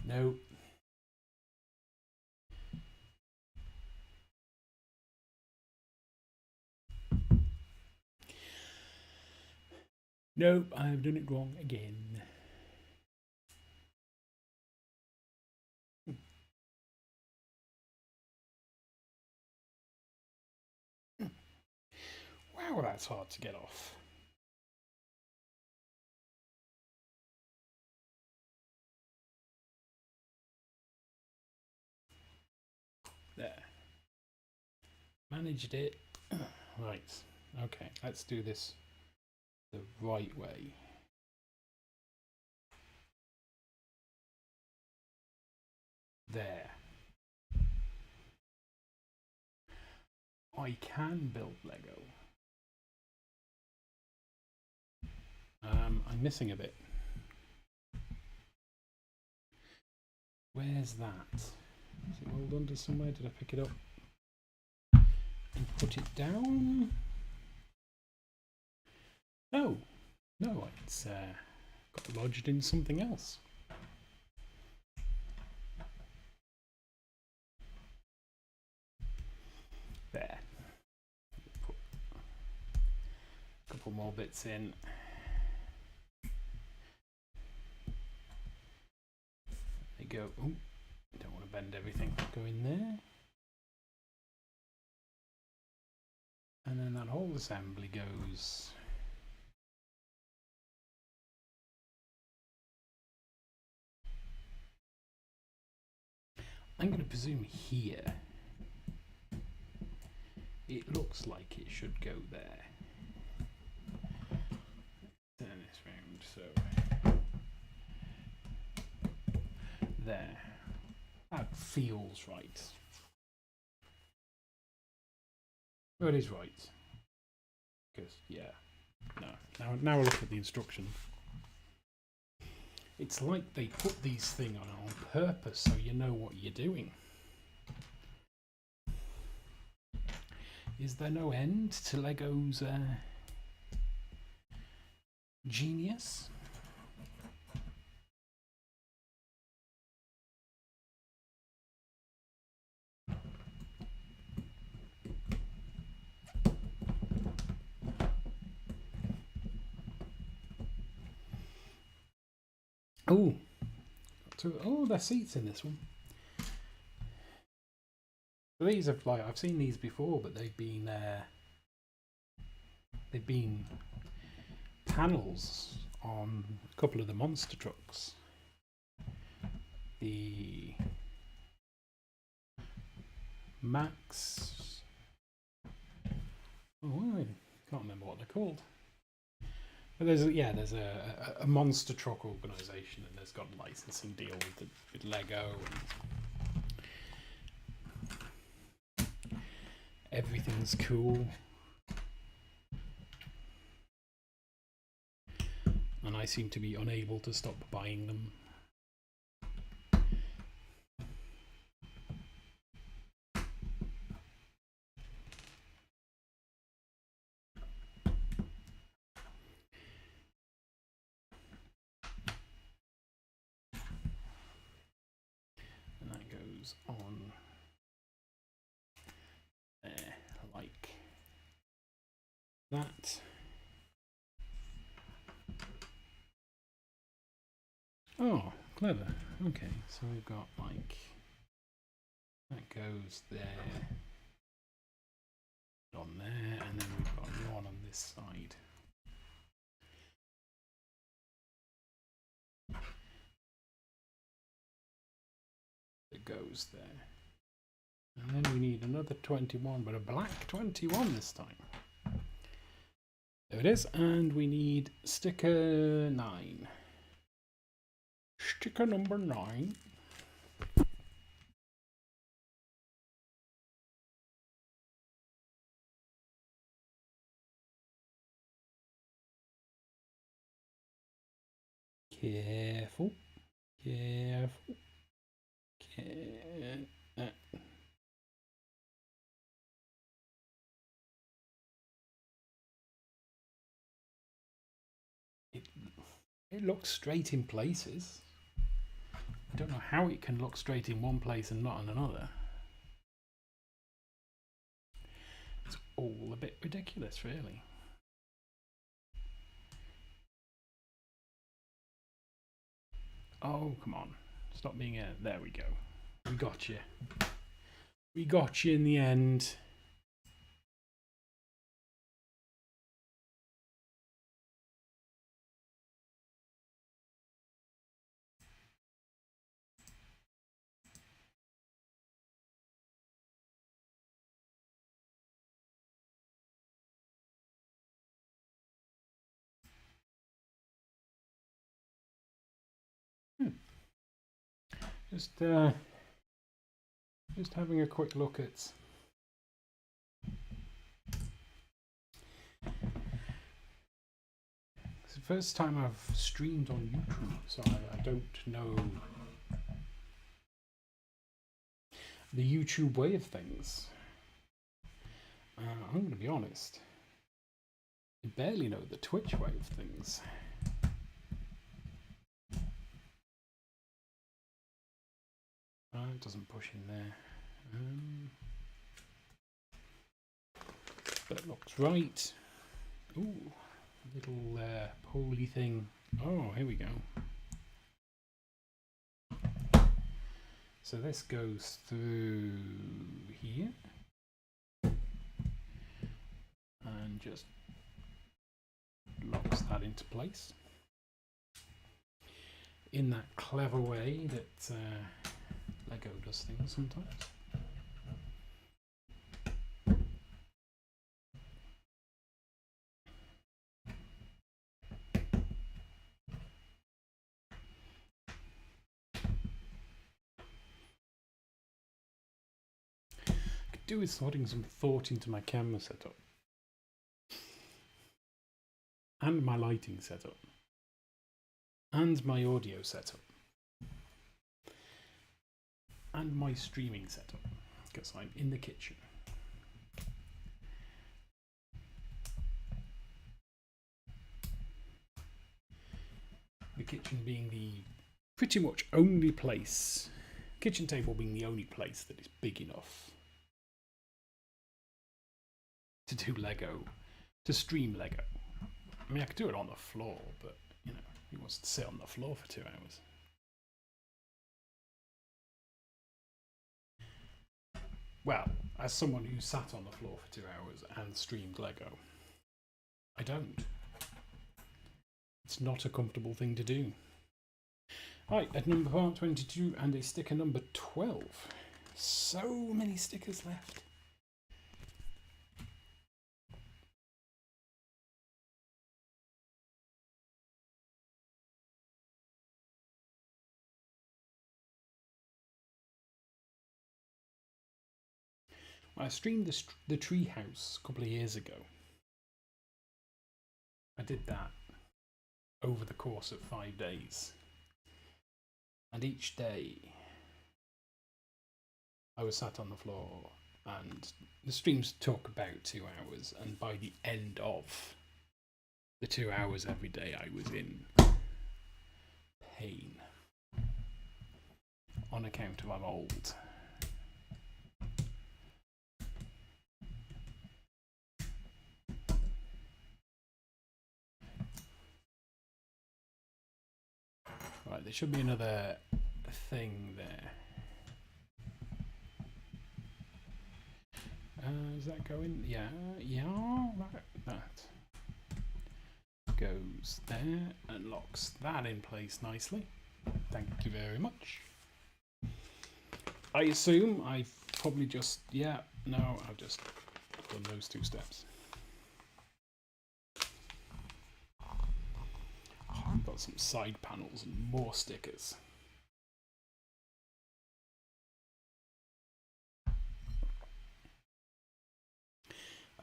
No. Nope, I've done it wrong again. Wow, that's hard to get off. There. Managed it. Right. Okay, let's do this the right way. There. I can build Lego. I'm missing a bit. Where's that? Is it rolled under somewhere? Did I pick it up and put it down? No, no, it's got lodged in something else. There. Put a couple more bits in. There you go. Ooh, don't want to bend everything. Go in there. And then that whole assembly goes. I'm going to presume here. It looks like it should go there. Turn this round, so there. That feels right. Oh, it is right. Because yeah, no. Now look at the instruction. It's like they put these things on purpose so you know what you're doing. Is there no end to Lego's genius? Oh, got So, oh, there's seats in this one. So these have, like, I've seen these before, but they've been panels on a couple of the monster trucks. The Max. Oh, I can't remember what they're called. But there's a monster truck organisation, and there's got a licensing deal with Lego. And everything's cool. And I seem to be unable to stop buying them. And that goes on there, like that. Oh, clever. Okay, so we've got like that goes there, on there, and then we've got one on this side. It goes there. And then we need another 21, but a black 21 this time. There it is, and we need sticker 9. Sticker number 9. Careful. Careful. It looks straight in places. I don't know how it can look straight in one place and not in another. It's all a bit ridiculous, really. Oh, come on. Stop being a... There we go. We got you. We got you in the end. Just having a quick look at it's the first time I've streamed on YouTube, so I don't know the YouTube way of things. I'm going to be honest, I barely know the Twitch way of things. It doesn't push in there. But it looks right. Ooh, little poly thing. Oh, here we go. So this goes through here. And just locks that into place. In that clever way that Lego does things sometimes. Could do with putting some thought into my camera setup. And my lighting setup. And my audio setup. And my streaming setup, because I'm in the kitchen. The kitchen being the pretty much only place, kitchen table being the only place that is big enough to do Lego, to stream Lego. I mean, I could do it on the floor, but, you know, who wants to sit on the floor for 2 hours? Well, as someone who sat on the floor for 2 hours and streamed Lego, I don't. It's not a comfortable thing to do. Right, at number 22 and a sticker number 12. So many stickers left. I streamed the Treehouse a couple of years ago. I did that over the course of 5 days. And each day I was sat on the floor, and the streams took about 2 hours, and by the end of the 2 hours every day I was in pain on account of I'm old. Right, there should be another thing there. Is that going? Yeah, that goes there and locks that in place nicely. Thank you very much. I assume I've probably just, I've just done those 2 steps. I've got some side panels and more stickers.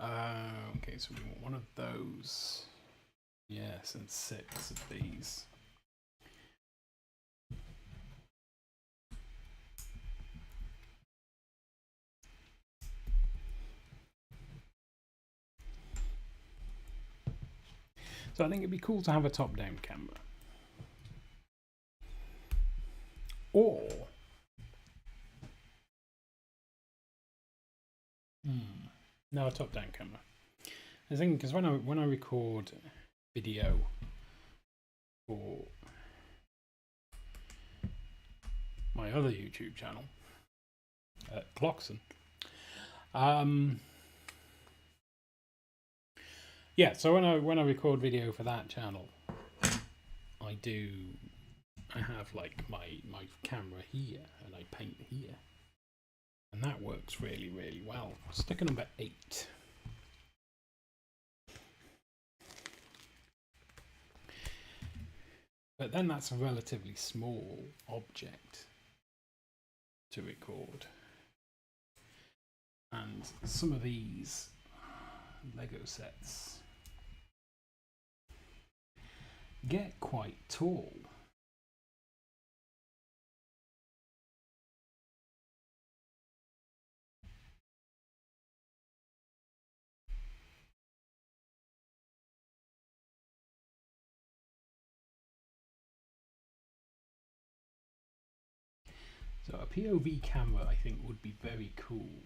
Okay, so we want one of those. Yes, and 6 of these. So I think it'd be cool to have a top-down camera. Or no, a top-down camera. I think because when I record video for my other YouTube channel, Clockson, yeah. So when I record video for that channel, I have like my camera here, and I paint here. And that works really, really well. Sticker number 8. But then that's a relatively small object to record. And some of these Lego sets get quite tall. So a POV camera I think would be very cool,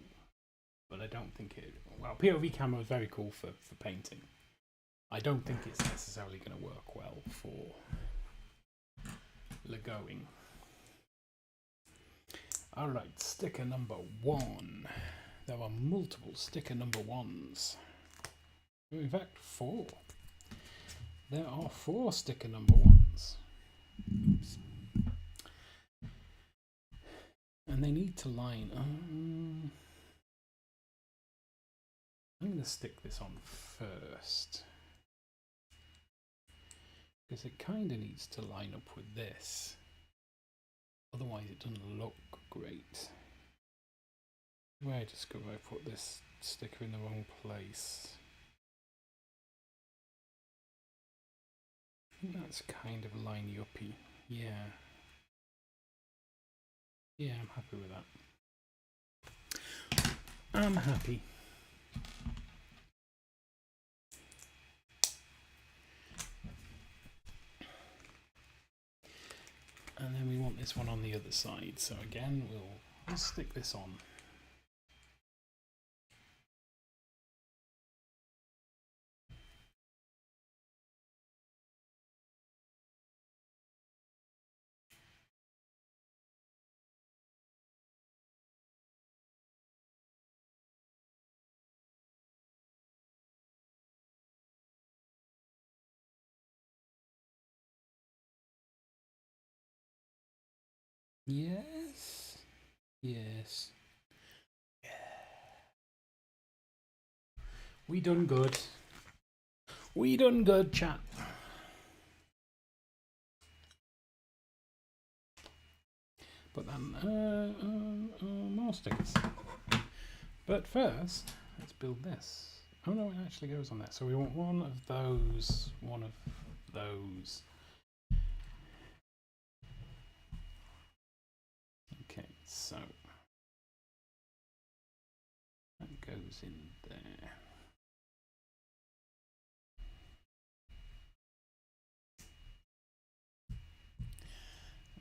but I don't think it, well, POV camera is very cool for painting. I don't think it's necessarily going to work well for Legoing. Alright, sticker number 1. There are multiple sticker number 1s. In fact, 4. There are 4 sticker number 1s. Oops. And they need to line. I'm going to stick this on first, because it kind of needs to line up with this. Otherwise it doesn't look great. Where I discover I put this sticker in the wrong place. I think that's kind of liney-uppy. Yeah. Yeah, I'm happy with that. I'm happy. And then we want this one on the other side. So again, we'll stick this on. Yes. Yes. We done good. We done good, chat. But then, more stickers. But first, let's build this. Oh no, it actually goes on there. So we want one of those, one of those. Okay, so that goes in there.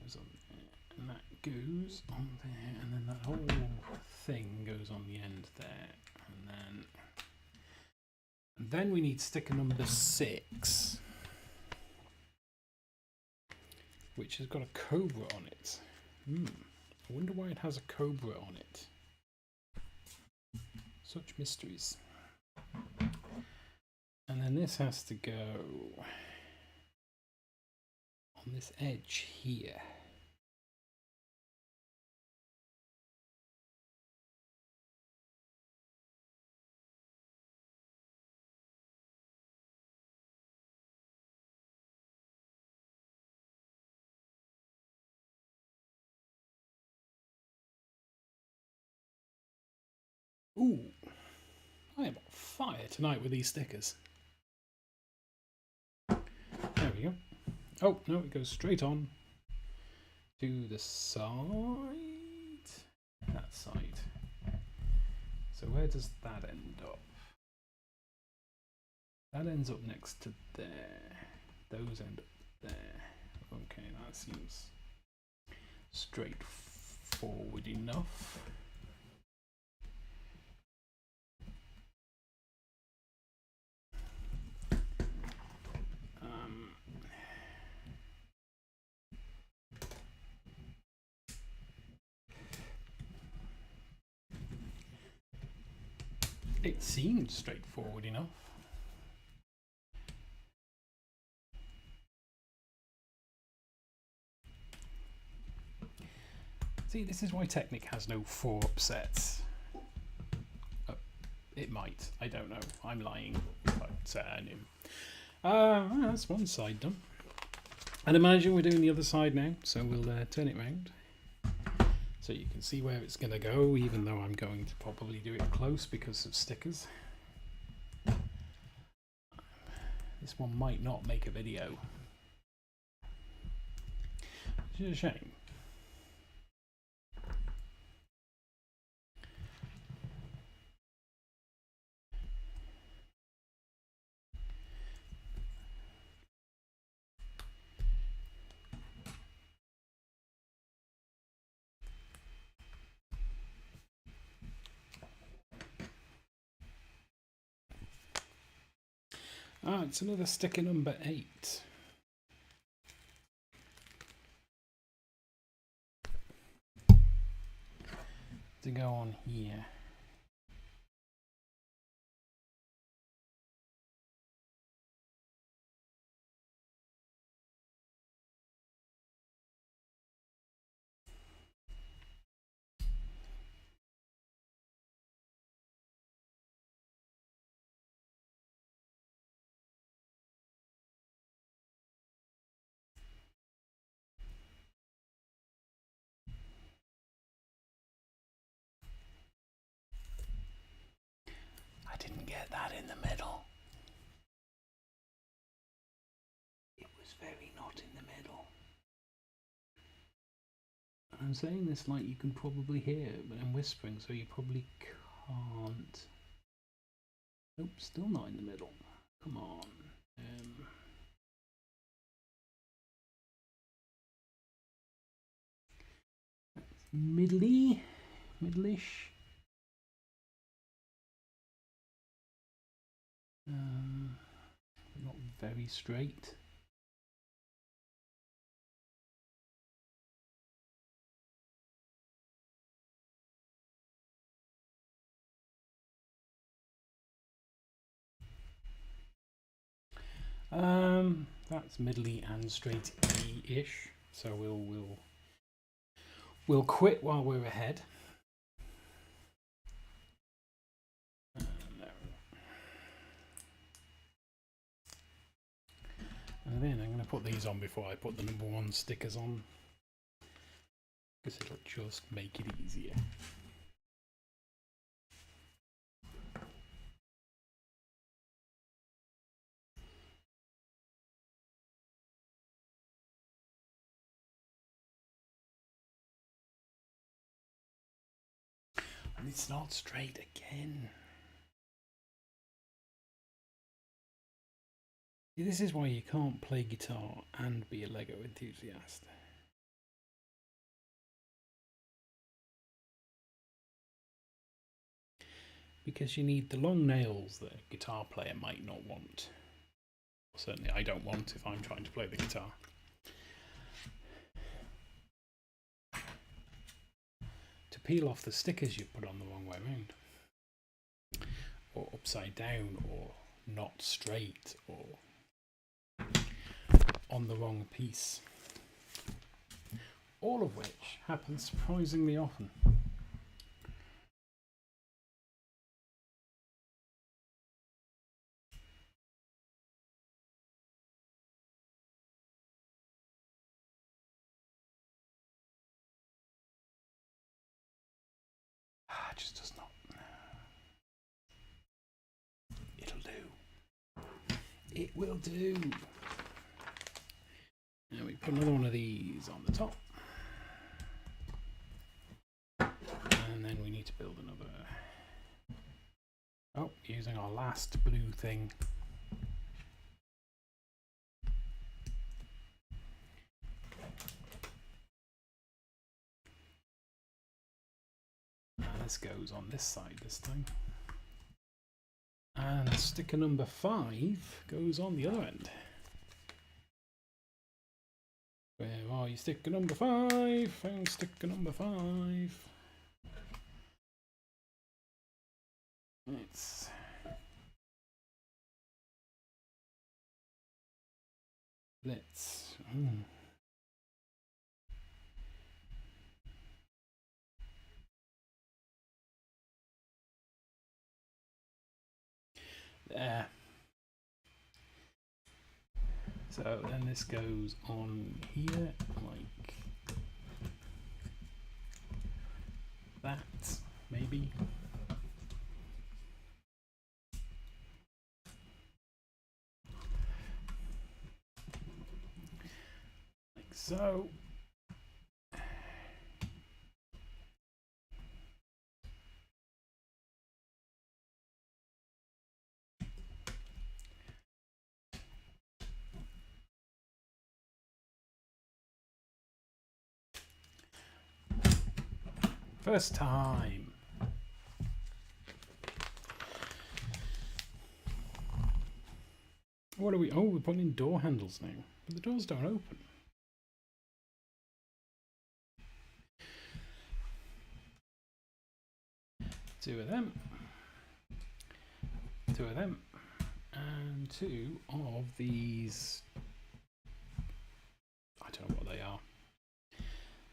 Goes on there, and that goes on there, and then that whole thing goes on the end there, and then we need sticker number 6, which has got a cobra on it. I wonder why it has a cobra on it. Such mysteries. And then this has to go on this edge here. Ooh, I am on fire tonight with these stickers. There we go. Oh, no, it goes straight on to the side. That side. So where does that end up? That ends up next to there. Those end up there. Okay, that seems straightforward enough. It seemed straightforward enough. See, this is why Technic has no 4-up sets. It might. I don't know. I'm lying. But that's one side done. And imagine we're doing the other side now. So we'll turn it round. So you can see where it's going to go, even though I'm going to probably do it close because of stickers. This one might not make a video. Which is a shame. Ah, it's another sticker number 8. To go on here. I didn't get that in the middle. It was very not in the middle. I'm saying this like you can probably hear it, but I'm whispering, so you probably can't. Nope, still not in the middle. Come on. Middly, middlish. Not very straight. That's middly and straight-ish. So we'll We'll quit while we're ahead. And then I'm going to put these on before I put the number 1 stickers on, because it'll just make it easier. And it's not straight again. This is why you can't play guitar and be a Lego enthusiast. Because you need the long nails that a guitar player might not want. Certainly I don't want if I'm trying to play the guitar. To peel off the stickers you put on the wrong way around. Or upside down, or not straight, or on the wrong piece. All of which happens surprisingly often. It just does not. It'll do. It will do. Now we put another one of these on the top. And then we need to build another. Oh, using our last blue thing. This goes on this side this time. And sticker number 5 goes on the other end. Where are you, sticker number 5? Found sticker number 5. It's let's there. So then this goes on here like that, maybe. Like so. First time. What are we? Oh, we're putting in door handles now. But the doors don't open. Two of them. Two of them. And 2 of these. I don't know what they are.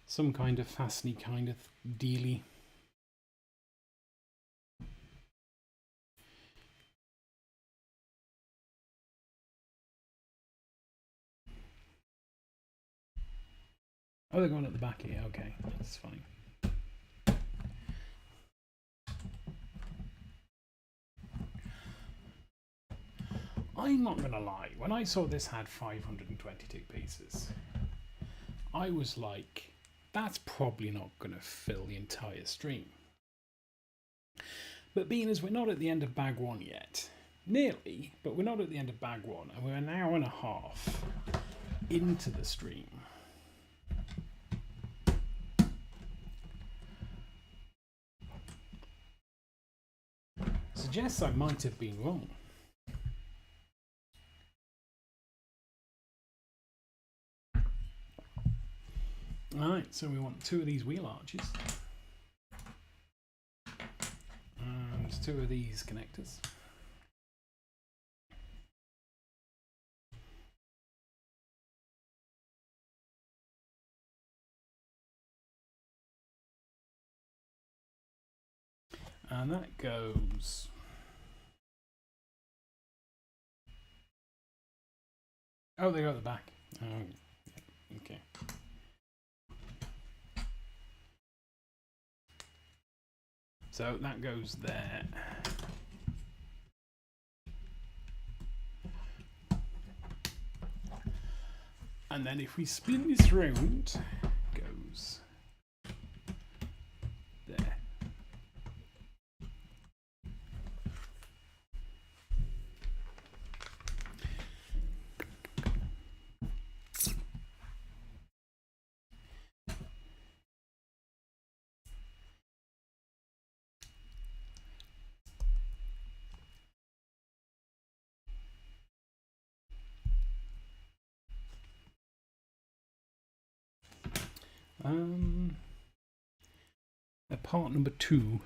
Some kind of fasten-y kind of dealy. Oh, they're going at the back here. Okay, that's fine. I'm not gonna lie, when I saw this had 522 pieces, I was like, that's probably not gonna fill the entire stream. But being as we're not at the end of bag 1 yet, nearly, but we're not at the end of bag 1, and we're an hour and a half into the stream. Suggests I might have been wrong. Alright, so we want 2 of these wheel arches. And 2 of these connectors. And that goes. Oh, they go at the back. Oh, okay. So that goes there. And then if we spin this round, it goes there. Part number 2.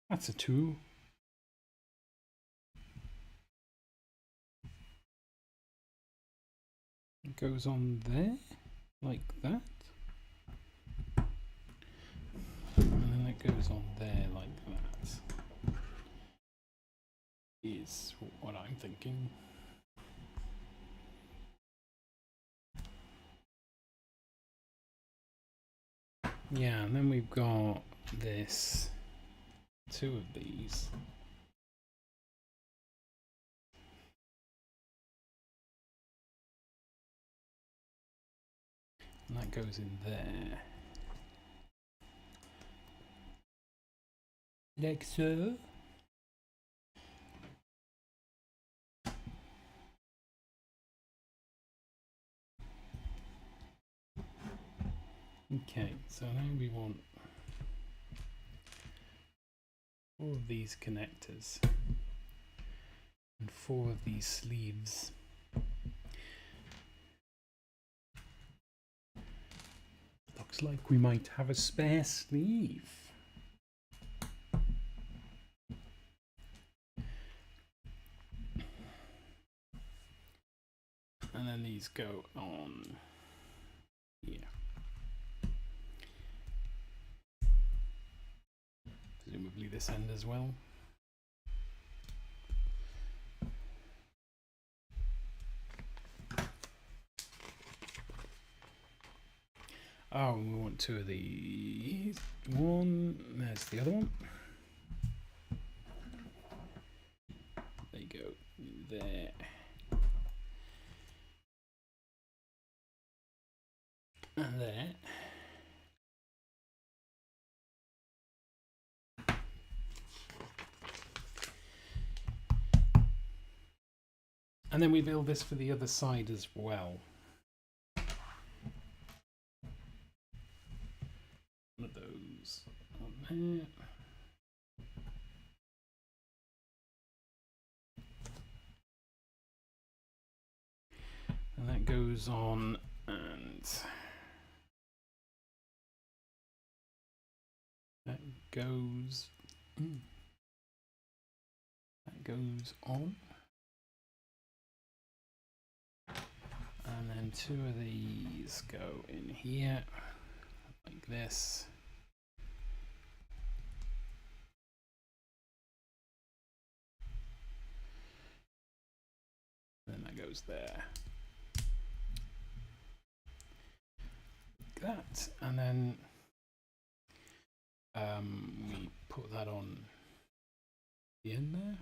That's a 2. It goes on there, like that. And then it goes on there, like that. Is what I'm thinking. Yeah, and then we've got this, 2 of these. And that goes in there. Like so. Okay, so now we want 4 of these connectors and 4 of these sleeves. Looks like we might have a spare sleeve. And then these go on here. Presumably this end as well. Oh, we want 2 of these. One, there's the other one. There you go, there. And there. And then we build this for the other side as well. One of those on there. And that goes on, and that goes on. And then 2 of these go in here, like this. And then that goes there. Like that. And then we put that on the end there.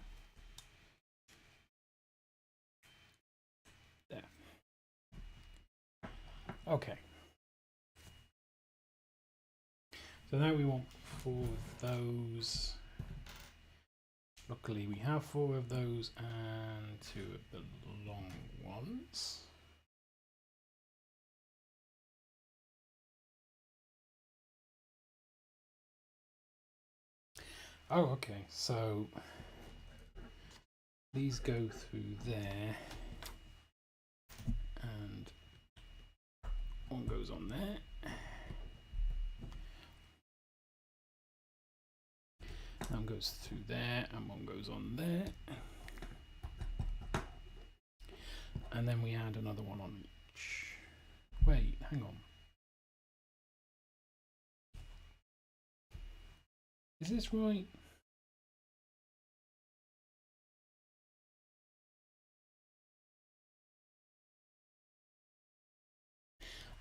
Okay. So now we want 4 of those. Luckily we have 4 of those and 2 of the long ones. Oh, okay. So these go through there. And one goes on there. One goes through there and one goes on there. And then we add another one on each. Wait, hang on. Is this right?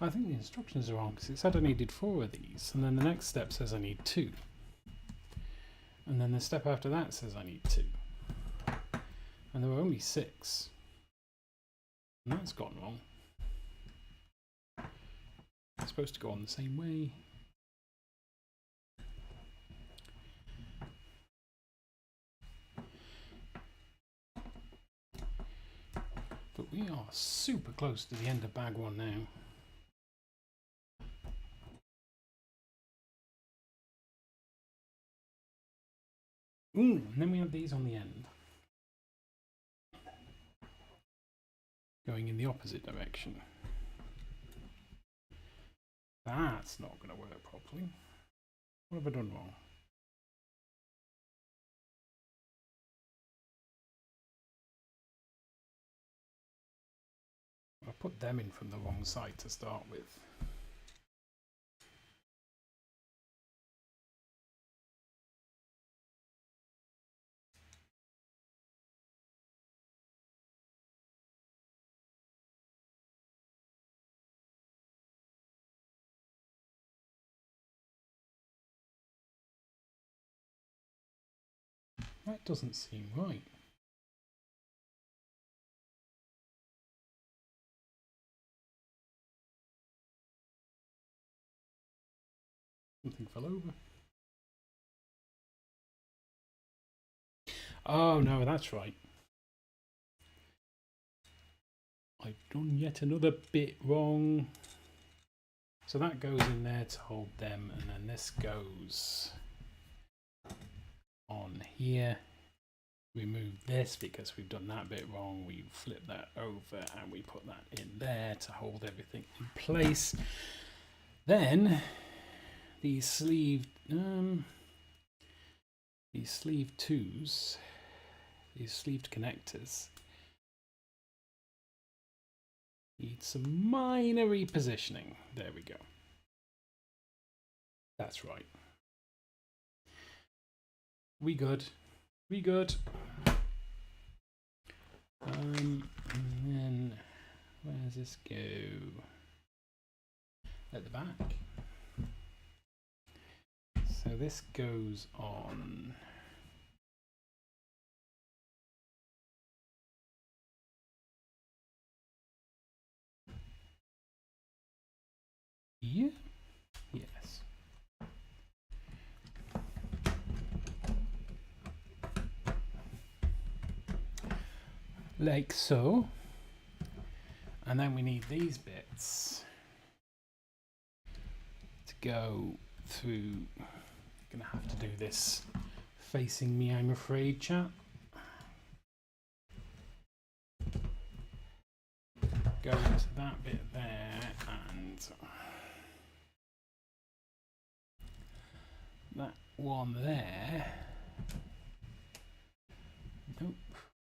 I think the instructions are wrong because it said I needed 4 of these, and then the next step says I need 2. And then the step after that says I need 2. And there were only 6. And that's gone wrong. It's supposed to go on the same way. But we are super close to the end of bag 1 now. Ooh, and then we have these on the end. Going in the opposite direction. That's not going to work properly. What have I done wrong? I put them in from the wrong side to start with. That doesn't seem right. Something fell over. Oh no, that's right. I've done yet another bit wrong. So that goes in there to hold them, and then this goes on here. Remove this because we've done that bit wrong. We flip that over and we put that in there to hold everything in place. Then these sleeve twos, these sleeved connectors need some minor repositioning. There we go. That's right. We good. We good. And then where does this go? At the back. So this goes on here. Yes. Like so. And then we need these bits to go through. Gonna have to do this facing me, I'm afraid, chat. Go into that bit there and that one there. Nope,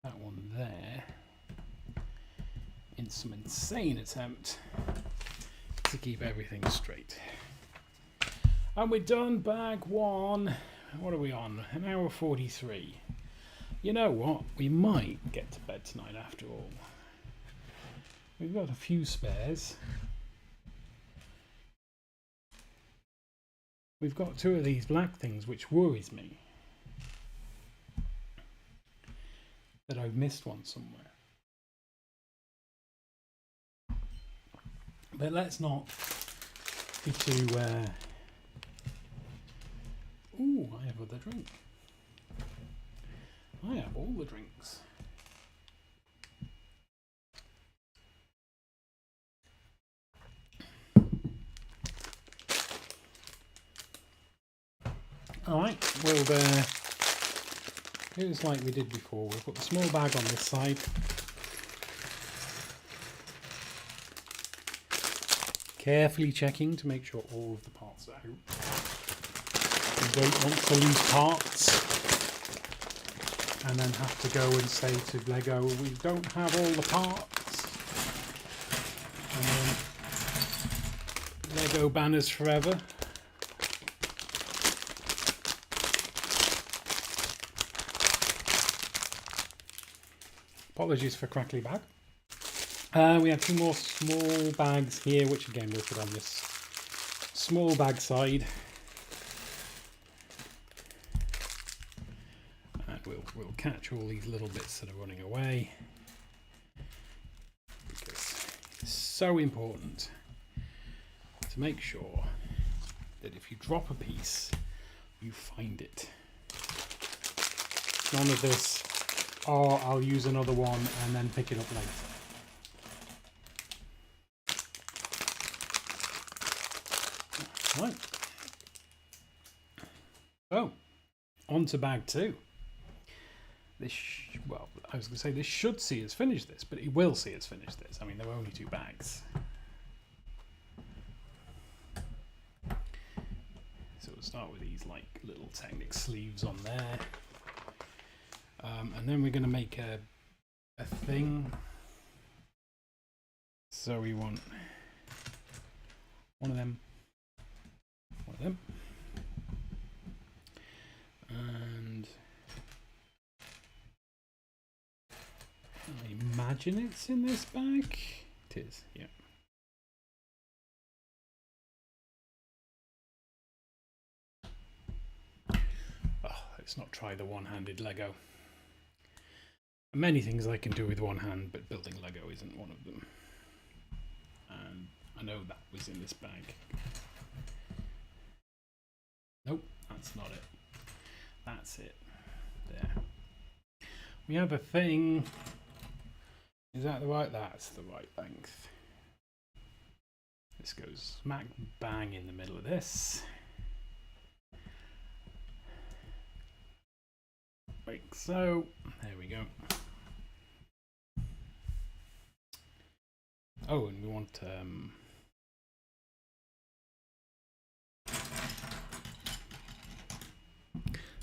that one there. In some insane attempt to keep everything straight. And we're done, bag 1. What are we on? An hour 43. You know what? We might get to bed tonight after all. We've got a few spares. We've got 2 of these black things, which worries me. That I've missed one somewhere. But let's not be too... Ooh, I have other drink. I have all the drinks. Alright, we'll do this like we did before. We'll put the small bag on this side. Carefully checking to make sure all of the parts are out. You don't want to lose parts and then have to go and say to Lego, we don't have all the parts. And then Lego banners forever. Apologies for crackly bag. We have 2 more small bags here, which again we'll put on this small bag side. And we'll catch all these little bits that are running away. Because it's so important to make sure that if you drop a piece, you find it. None of this, oh, I'll use another one and then pick it up later. Right. Oh, on to bag 2. This, well, I was going to say this should see us finish this, but it will see us finish this. I mean, there were only 2 bags. So we'll start with these like little Technic sleeves on there. And then we're going to make a thing. So we want one of them. And I imagine it's in this bag. It is, yeah. Oh, let's not try the one-handed Lego. Many things I can do with one hand, but building Lego isn't one of them. And I know that was in this bag. Nope, that's not it. That's it. There. We have a thing. Is that the right? That's the right length. This goes smack bang in the middle of this. Like so. There we go. Oh, and we want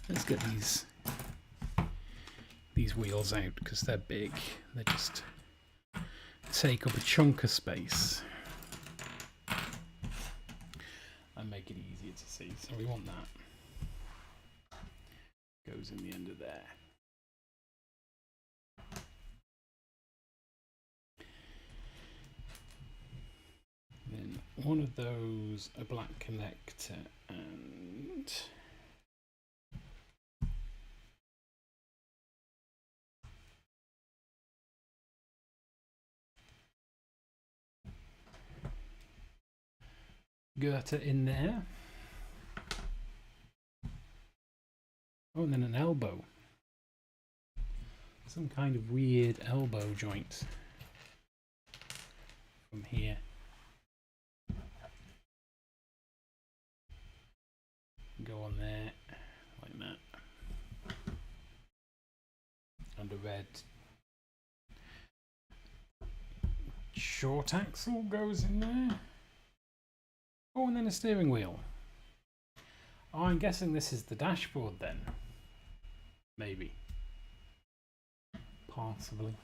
let's get these wheels out because they're big. They just take up a chunk of space and make it easier to see. So we want that. Goes in the end of there. Then one of those, a black connector, and girter in there. Oh, and then an elbow. Some kind of weird elbow joint from here. Go on there, like that. And a red short axle goes in there. Oh, and then a steering wheel. Oh, I'm guessing this is the dashboard then. Maybe. Possibly.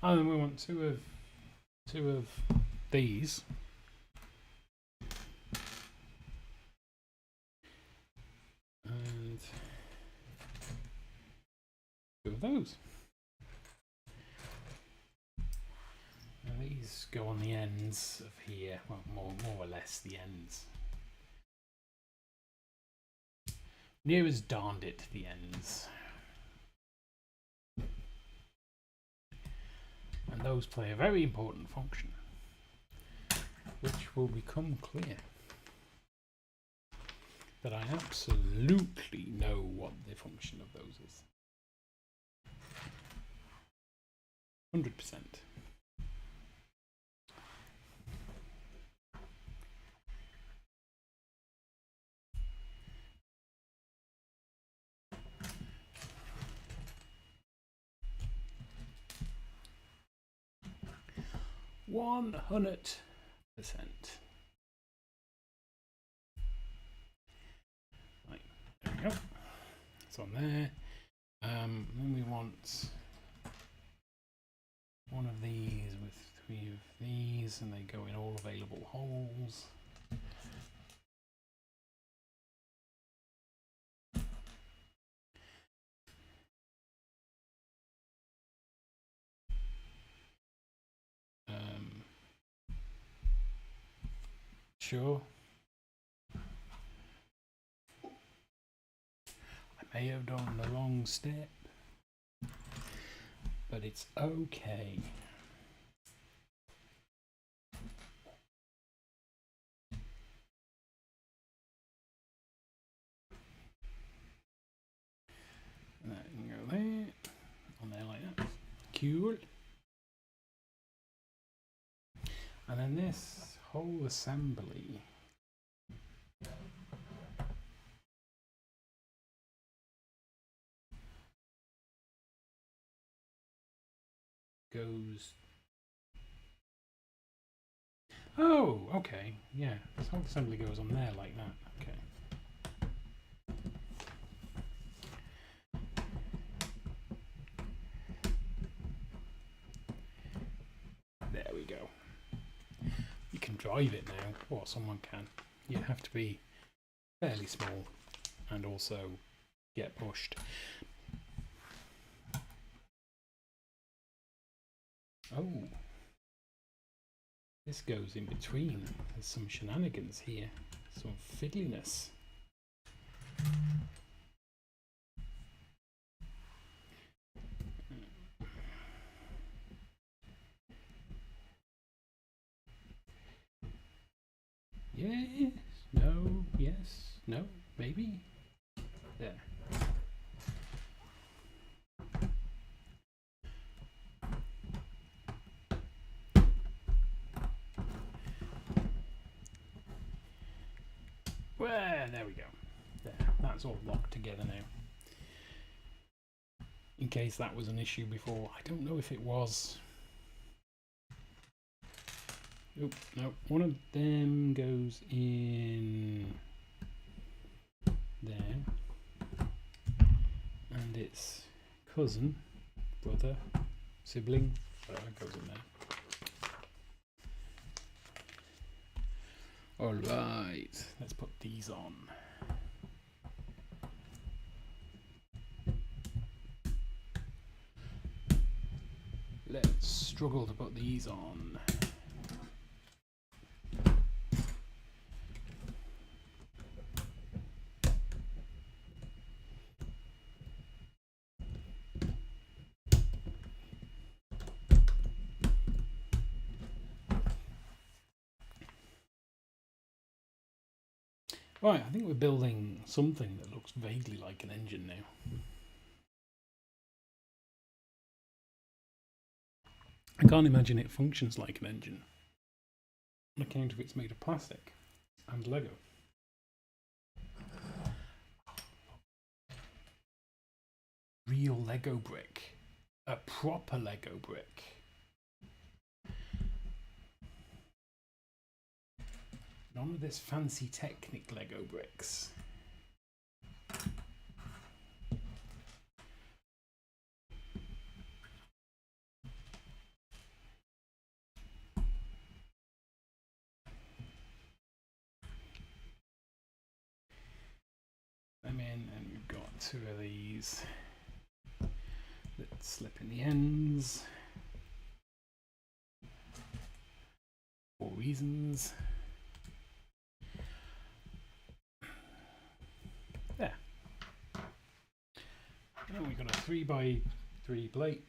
And then we want two of these. And 2 of those. Now these go on the ends of here, well, more or less the ends. Near as darned it, the ends. And those play a very important function, which will become clear. That I absolutely know what the function of those is. 100%. %. Right, there we go. It's on there. Then we want one of these with 3 of these, and they go in all available holes. Sure. I may have done the wrong step, but it's okay. And that can go there, on there like that. Cool. And then this whole assembly goes. Oh, okay. Yeah, this whole assembly goes on there like that. Okay. There we go. You can drive it now, or someone can. You have to be fairly small and also get pushed. Oh, this goes in between. There's some shenanigans here, some fiddliness. Yes, no, yes, no, maybe. There. Well, there we go. There, that's all locked together now. In case that was an issue before. I don't know if it was. Oh, no, one of them goes in there. And its cousin, brother, sibling, goes in there. Alright, let's put these on. Let's struggle to put these on. Right, I think we're building something that looks vaguely like an engine now. I can't imagine it functions like an engine, on account of it's made of plastic and Lego. Real Lego brick. A proper Lego brick. None of this fancy Technic Lego bricks. Them in, and we've got 2 of these that slip in the ends for reasons. There. And we've got a 3x3 plate.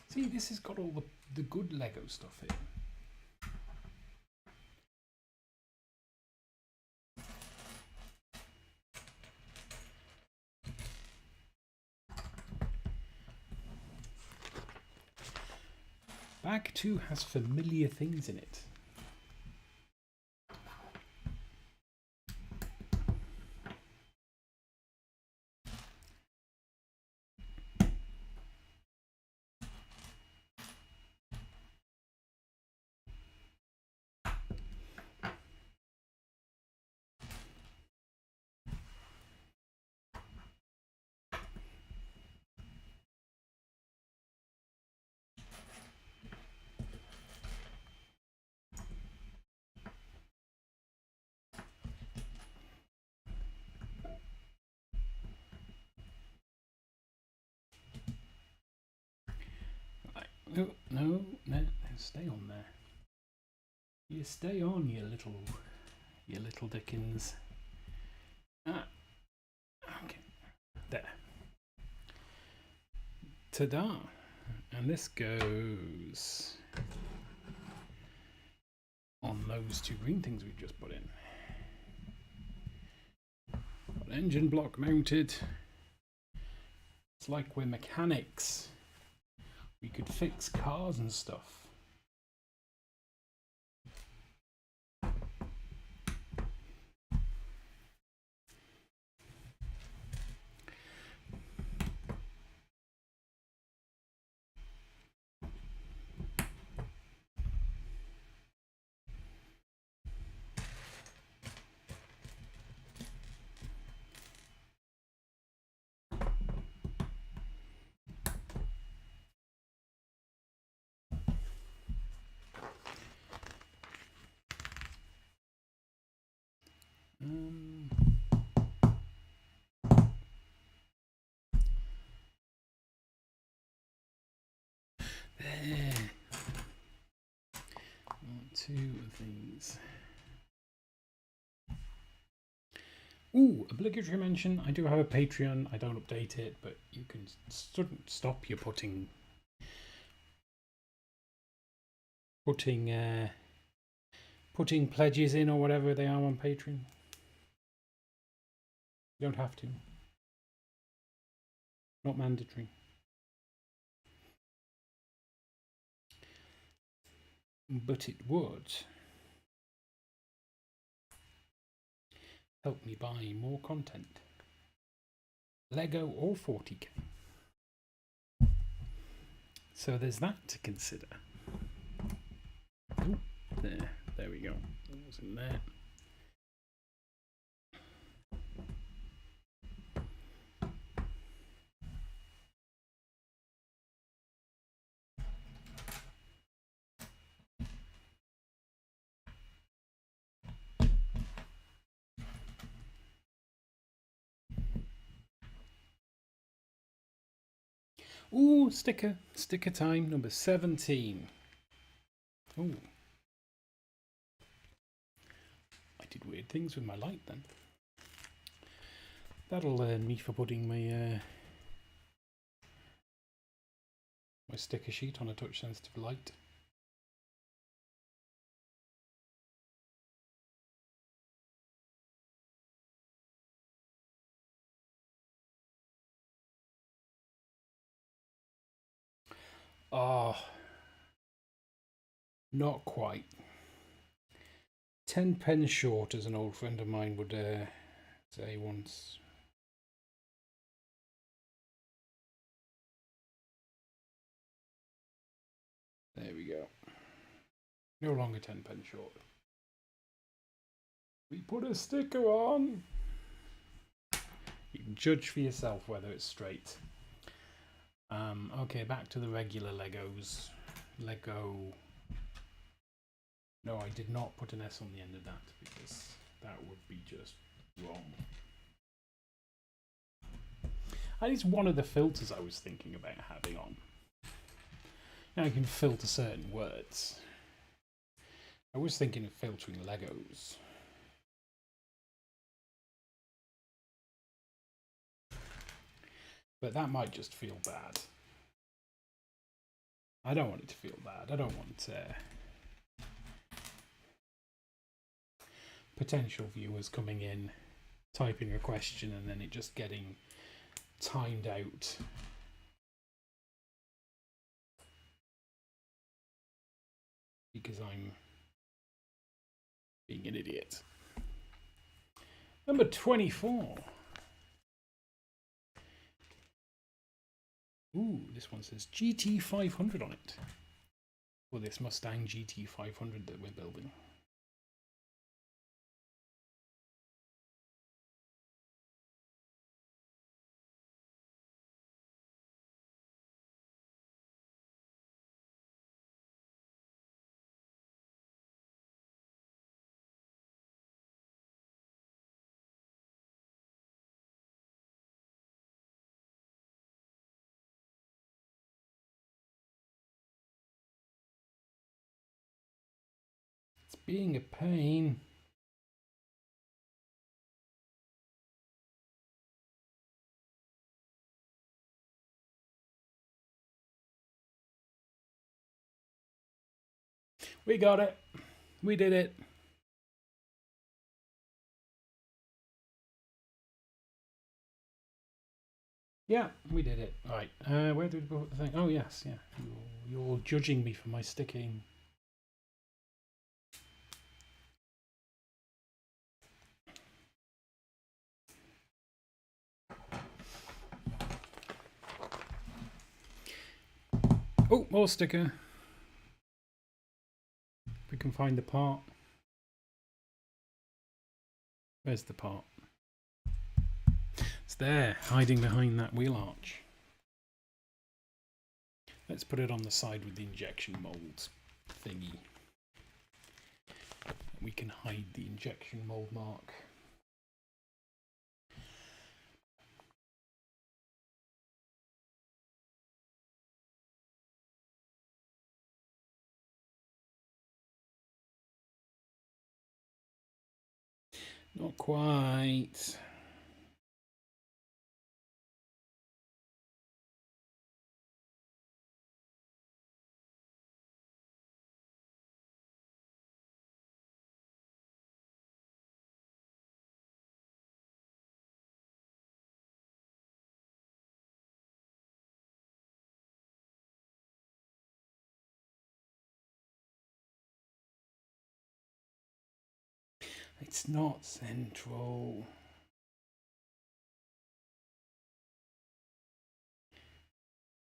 See, this has got all the good Lego stuff here. Bag 2 has familiar things in it. No, no, no, stay on there. You stay on, you little Dickens. Ah, okay, there. Ta-da! And this goes on those two green things we've just put in. Got engine block mounted. It's like we're mechanics. We could fix cars and stuff. There. Two of these. Ooh, obligatory mention. I do have a Patreon. I don't update it, but you can stop your putting pledges in or whatever they are on Patreon. You don't have to. Not mandatory. But it would help me buy more content. Lego or 40k. So there's that to consider. Ooh, there we go. It was in there. Ooh, sticker time, number 17. Ooh. I did weird things with my light then. That'll learn me for putting my my sticker sheet on a touch sensitive light. Oh, not quite. 10 pence short, as an old friend of mine would say once. There we go. No longer 10 pence short. We put a sticker on. You can judge for yourself whether it's straight. Okay, back to the regular Legos. Lego. No, I did not put an S on the end of that because that would be just wrong. And it's one of the filters I was thinking about having on. Now you can filter certain words. I was thinking of filtering Legos. But that might just feel bad. I don't want it to feel bad. I don't want potential viewers coming in, typing a question, and then it just getting timed out. Because I'm being an idiot. Number 24. Ooh, this one says GT500 on it. For this Mustang GT500 that we're building. being a pain. We got it. We did it. Yeah, we did it. Right. Where did we put the thing? Oh, yes. Yeah. You're judging me for my sticking. Oh, more sticker. If we can find the part. Where's the part? It's there, hiding behind that wheel arch. Let's put it on the side with the injection mold thingy. We can hide the injection mold mark. Not quite. It's not central.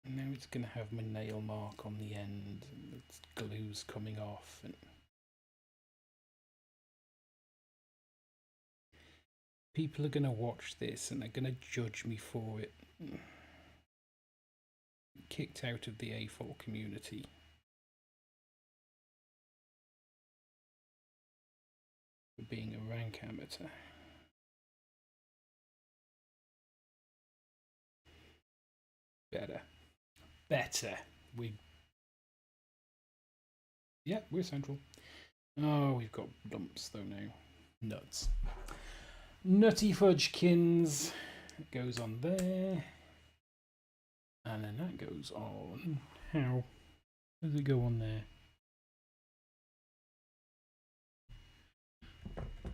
Now it's going to have my nail mark on the end and the glue's coming off. And people are going to watch this and they're going to judge me for it. Kicked out of the A4 community. For being a rank amateur. Better. Yeah, we're central. Oh, we've got lumps though now. Nuts. Nutty fudgekins. It goes on there. And then that goes on. How does it go on there?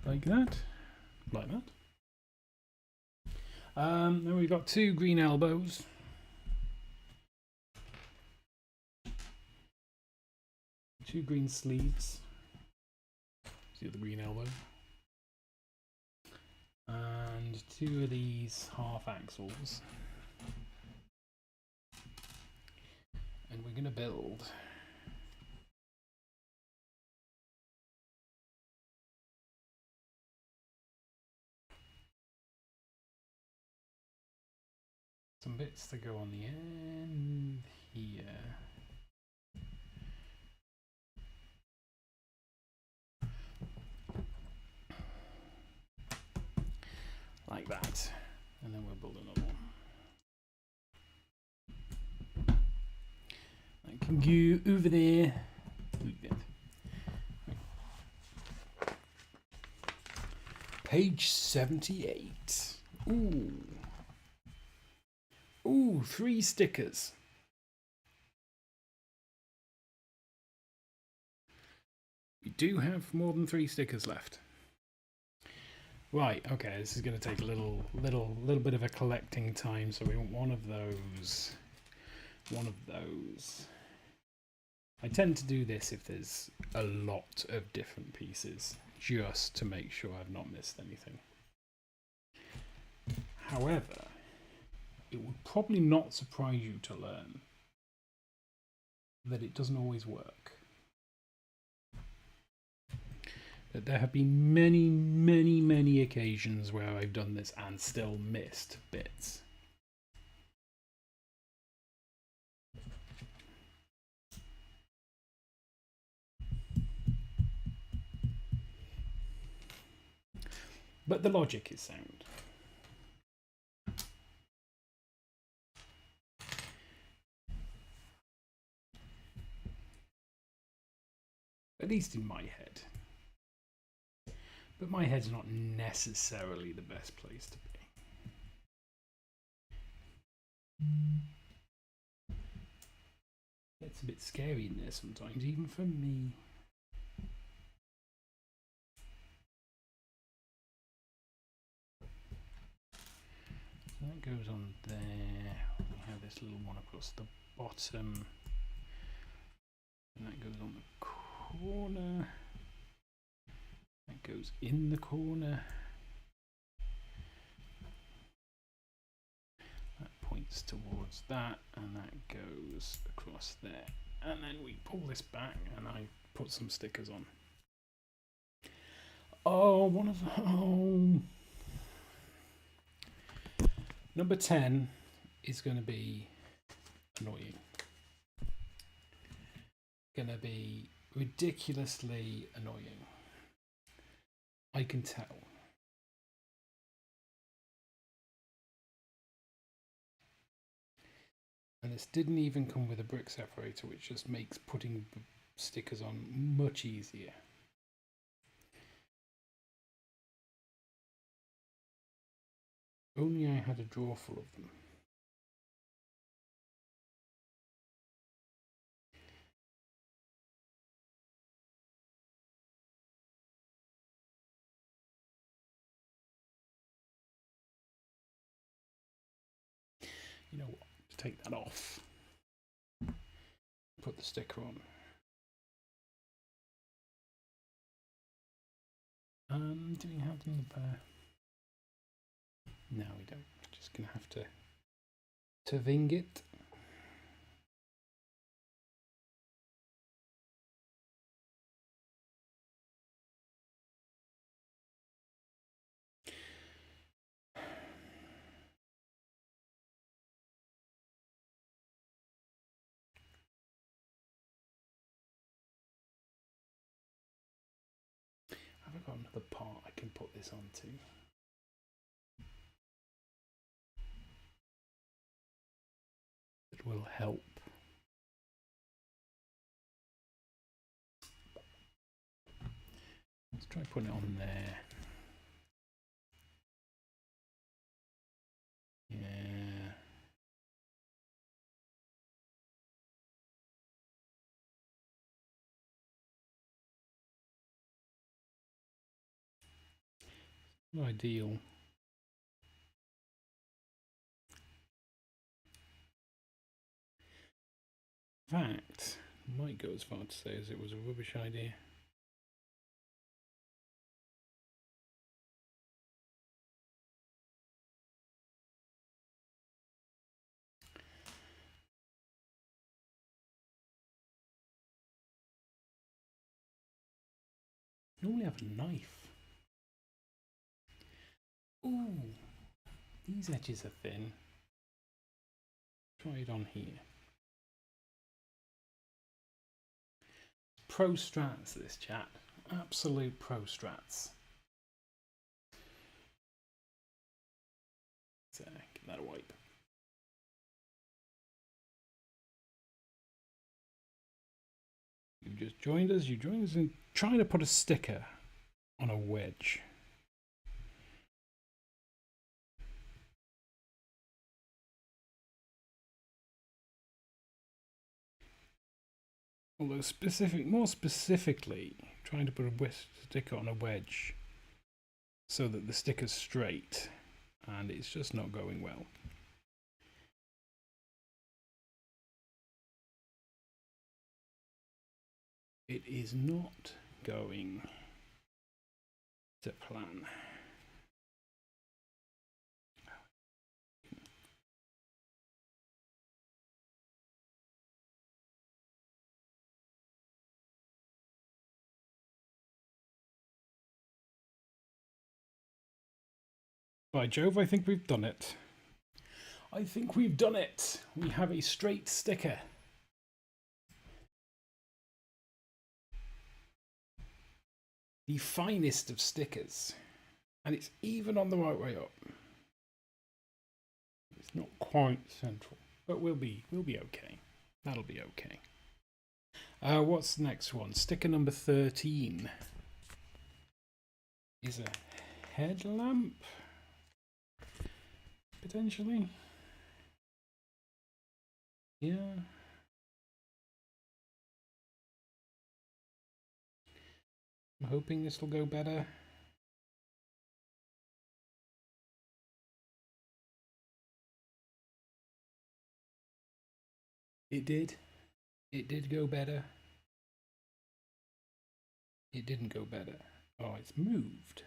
Like that. Like that. Then we've got 2 green elbows. Two green sleeves. See the green elbow. And 2 of these half axles. And we're going to build some bits to go on the end here. Like that. And then we'll build another one. I can go over there. Like that. Page 78. Ooh. Ooh, 3 stickers. We do have more than 3 stickers left. Right, okay, this is going to take a little bit of a collecting time, so we want one of those. One of those. I tend to do this if there's a lot of different pieces, just to make sure I've not missed anything. However, it would probably not surprise you to learn that it doesn't always work. That there have been many occasions where I've done this and still missed bits. But the logic is sound. At least in my head. But my head's not necessarily the best place to be. It's a bit scary in there sometimes, even for me. So that goes on there. We have this little one across the bottom. And that goes on the corner. That goes in the corner. That points towards that, and that goes across there. And then we pull this back, and I put some stickers on. Oh, one of them. Oh. Number 10 is going to be annoying. Going to be ridiculously annoying. I can tell. And this didn't even come with a brick separator, which just makes putting stickers on much easier. Only I had a drawer full of them. You know what? Take that off. Put the sticker on. Do we have them in the pair? No, we don't. We're just gonna have to wing it. I've got another part I can put this onto. It will help. Let's try putting it on there. Yeah. Not ideal. In fact, I might go as far to say as it was a rubbish idea. Normally have a knife. Ooh, these edges are thin. Try it on here. Pro strats, this chat. Absolute pro strats. So, give that a wipe. You just joined us. You joined us in trying to put a sticker on a wedge. Although more specifically, trying to put a sticker on a wedge so that the sticker's straight, and it's just not going well. It is not going to plan. By Jove, I think we've done it. I think we've done it. We have a straight sticker. The finest of stickers. And it's even on the right way up. It's not quite central, but we'll be okay. That'll be okay. What's the next one? Sticker number 13 is a headlamp, potentially. Yeah. I'm hoping this will go better. It did. It did go better. It didn't go better. Oh, it's moved.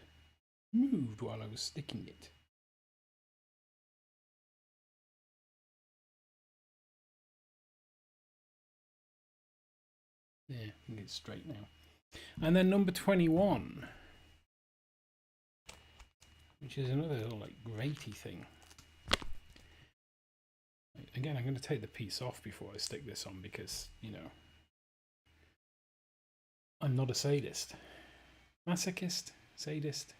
Moved while I was sticking it. Yeah, I think it's straight now. And then number 21, which is another little like graty thing. Again, I'm going to take the piece off before I stick this on because, you know, I'm not a sadist. Masochist? Sadist?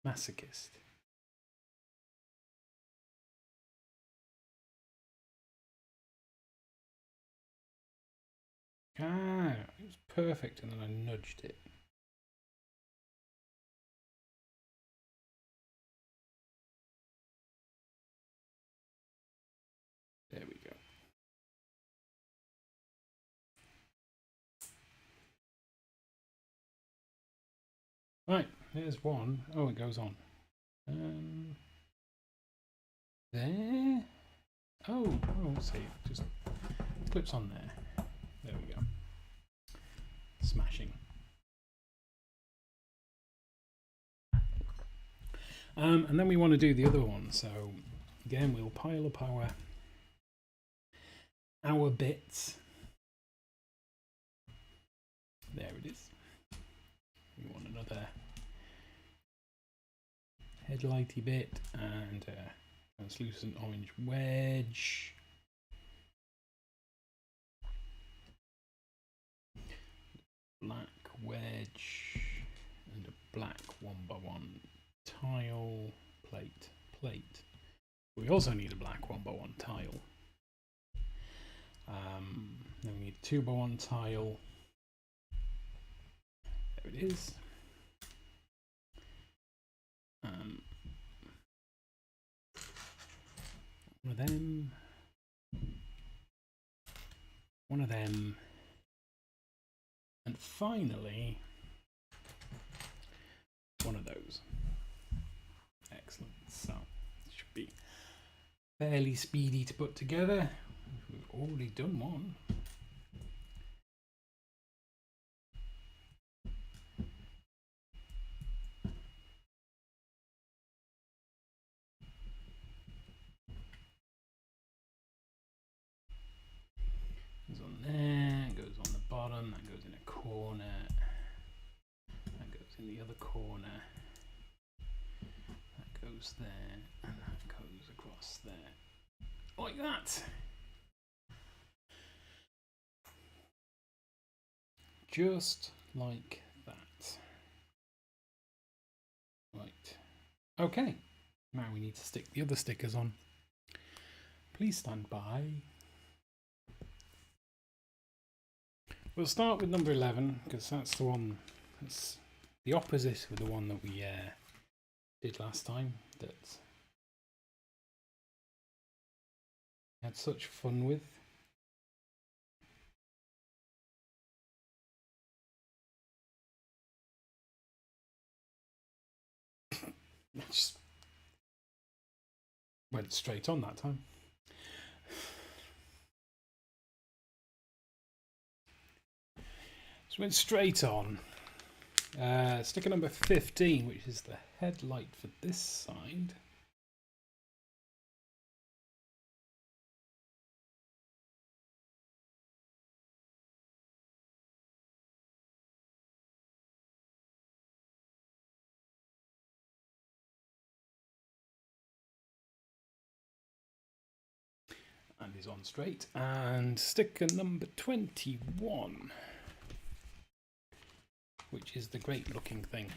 Masochist. Ah, it was perfect and then I nudged it. There we go. Right, there's one. Oh, it goes on. There. Oh, see, it just clips on there. There we go. Smashing. And then we want to do the other one. So again, we'll pile up our bits. There it is. We want another headlighty bit and a translucent orange wedge. Black wedge and a black 1x1 tile plate. We also need a black 1x1 tile. Then we need a 2x1 tile. There it is. One of them, and finally one of those. Excellent. So it should be fairly speedy to put together. We've already done one. Goes on there, goes on the bottom, that goes in a corner, that goes in the other corner, that goes there, and that goes across there. Like that. Just like that. Right. Okay. Now we need to stick the other stickers on. Please stand by. We'll start with number 11 because that's the one that's the opposite of the one that we did last time that I had such fun with. I just went straight on that time. Just went straight on. Sticker number 15, which is the headlight for this side. And is on straight. And sticker number 21, which is the great looking thing.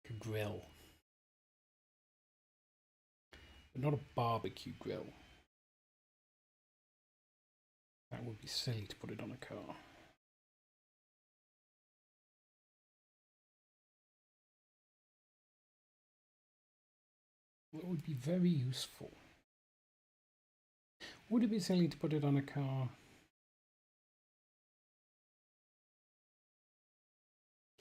A grill. But not a barbecue grill. That would be silly to put it on a car. It would be very useful. Would it be silly to put it on a car?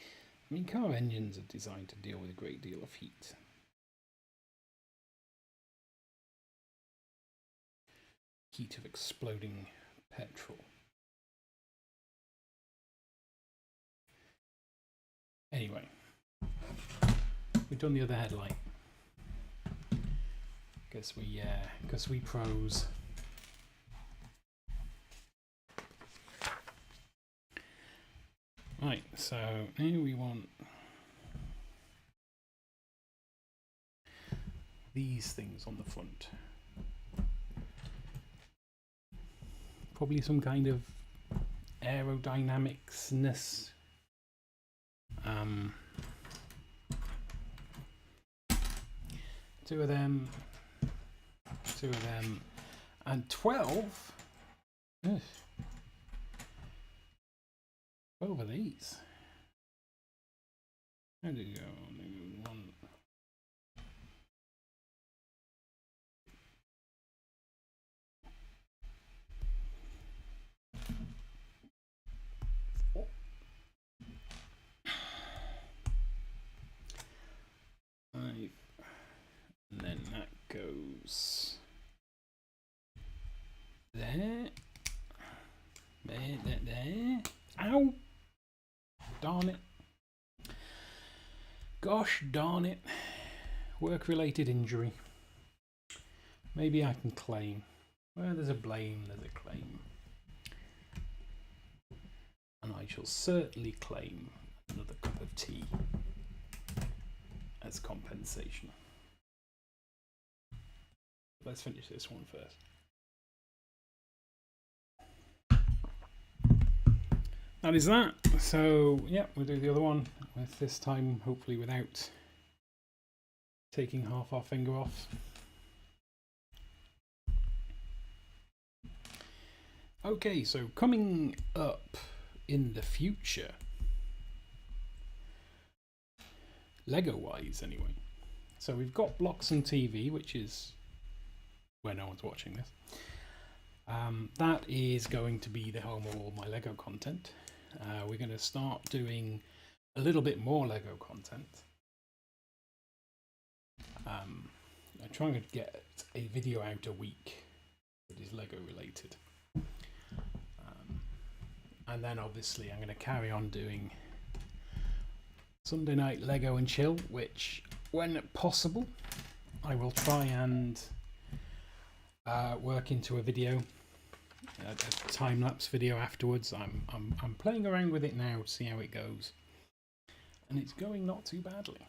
I mean, car engines are designed to deal with a great deal of heat. Heat of exploding petrol. Anyway, we've done the other headlight. Guess we pros. Right, so now we want these things on the front. Probably some kind of aerodynamicsness. Two of them, and 12. Ugh. 12 of these. How did it go? One. Five. And then that goes there. There. Ow! Darn it. Gosh darn it. Work-related injury. Maybe I can claim. Where there's a blame, there's a claim. And I shall certainly claim another cup of tea as compensation. Let's finish this one first. That is that. So yeah, we'll do the other one with this time hopefully without taking half our finger off. Okay, so coming up in the future, Lego wise anyway. So we've got Blocks and TV, which is where no one's watching this. That is going to be the home of all my Lego content. We're going to start doing a little bit more Lego content. I'm trying to get a video out a week that is Lego related. And then obviously I'm going to carry on doing Sunday night Lego and chill, which when possible I will try and work into a video. A time-lapse video afterwards. I'm playing around with it now to see how it goes, and it's going not too badly.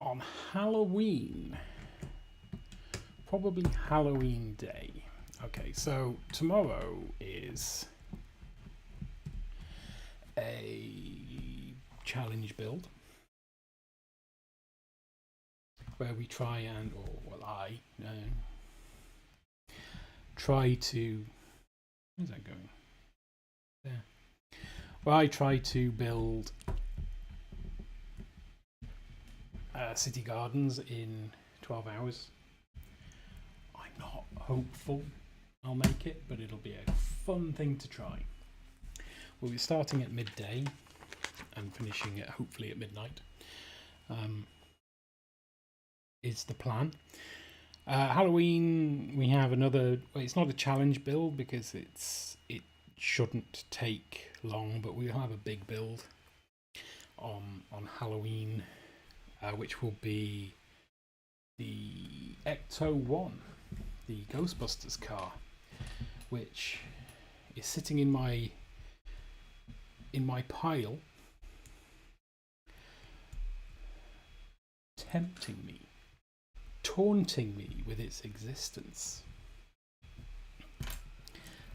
On Halloween, probably Halloween day. Okay, so tomorrow is a challenge build where we try and, I try to, where's that going? There. Well, I try to build city gardens in 12 hours. I'm not hopeful I'll make it, but it'll be a fun thing to try. We'll be starting at midday and finishing it hopefully at midnight. Is the plan. Halloween we have another, well, it's not a challenge build because it shouldn't take long, but we'll have a big build on Halloween, which will be the Ecto 1, the Ghostbusters car, which is sitting in my pile, tempting me, taunting me with its existence,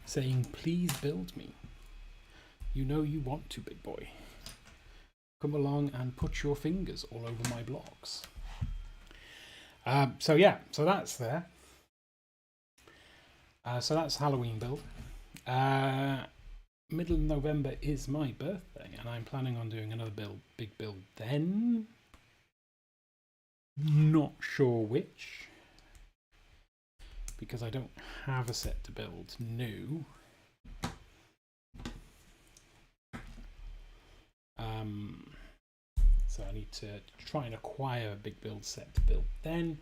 saying, please build me. You know you want to, big boy. Come along and put your fingers all over my blocks. So yeah, so that's there. So that's Halloween build. middle of November is my birthday, and I'm planning on doing another big build then. Not sure which, because I don't have a set to build new. So I need to try and acquire a big build set to build then,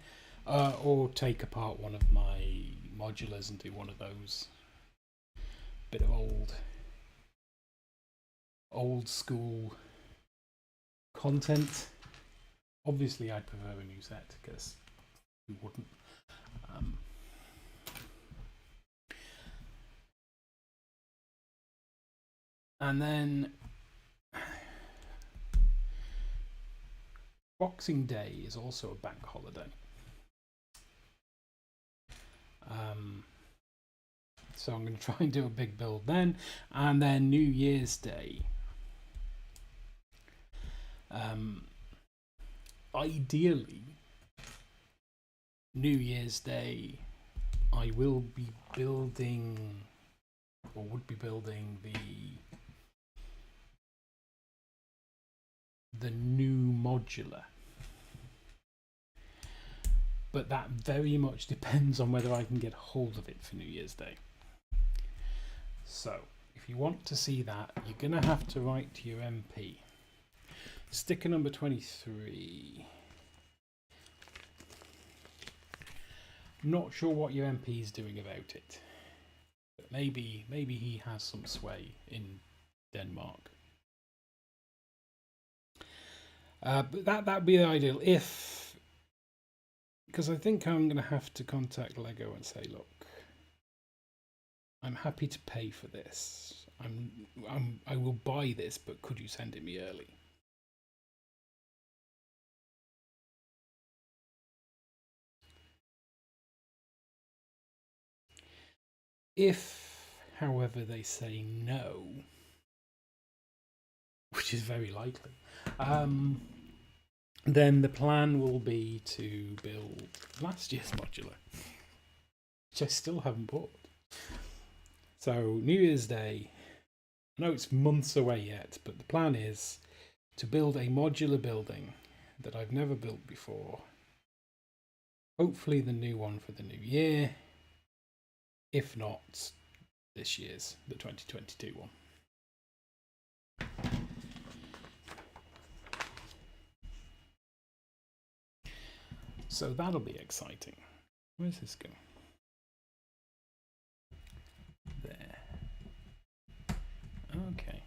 or take apart one of my modulars and do one of those. Bit of old school content. Obviously I'd prefer a new set, because who wouldn't? And then Boxing Day is also a bank holiday. So I'm going to try and do a big build then, and then New Year's Day. Ideally, New Year's Day, I will be building, or would be building, the new modular. But that very much depends on whether I can get hold of it for New Year's Day. So, if you want to see that, you're going to have to write to your MP. Sticker number 23. Not sure what your MP is doing about it. But maybe he has some sway in Denmark. But that'd be the ideal because I think I'm going to have to contact Lego and say, look, I'm happy to pay for this. I will buy this, but could you send it me early? If, however, they say no, which is very likely, then the plan will be to build last year's modular, which I still haven't bought. So New Year's Day, I know it's months away yet, but the plan is to build a modular building that I've never built before. Hopefully the new one for the new year. If not, this year's, the 2022 one. So that'll be exciting. Where's this go? There. Okay.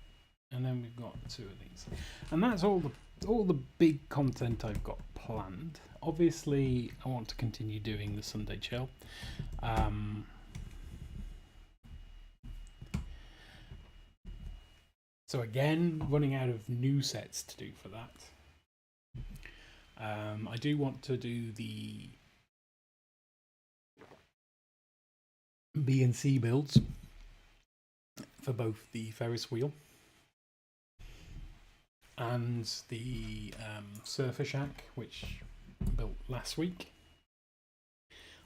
And then we've got 2 of these. And that's all the big content I've got planned. Obviously, I want to continue doing the Sunday chill. So again, running out of new sets to do for that. I do want to do the B and C builds for both the Ferris wheel and the Surfer Shack, which I built last week.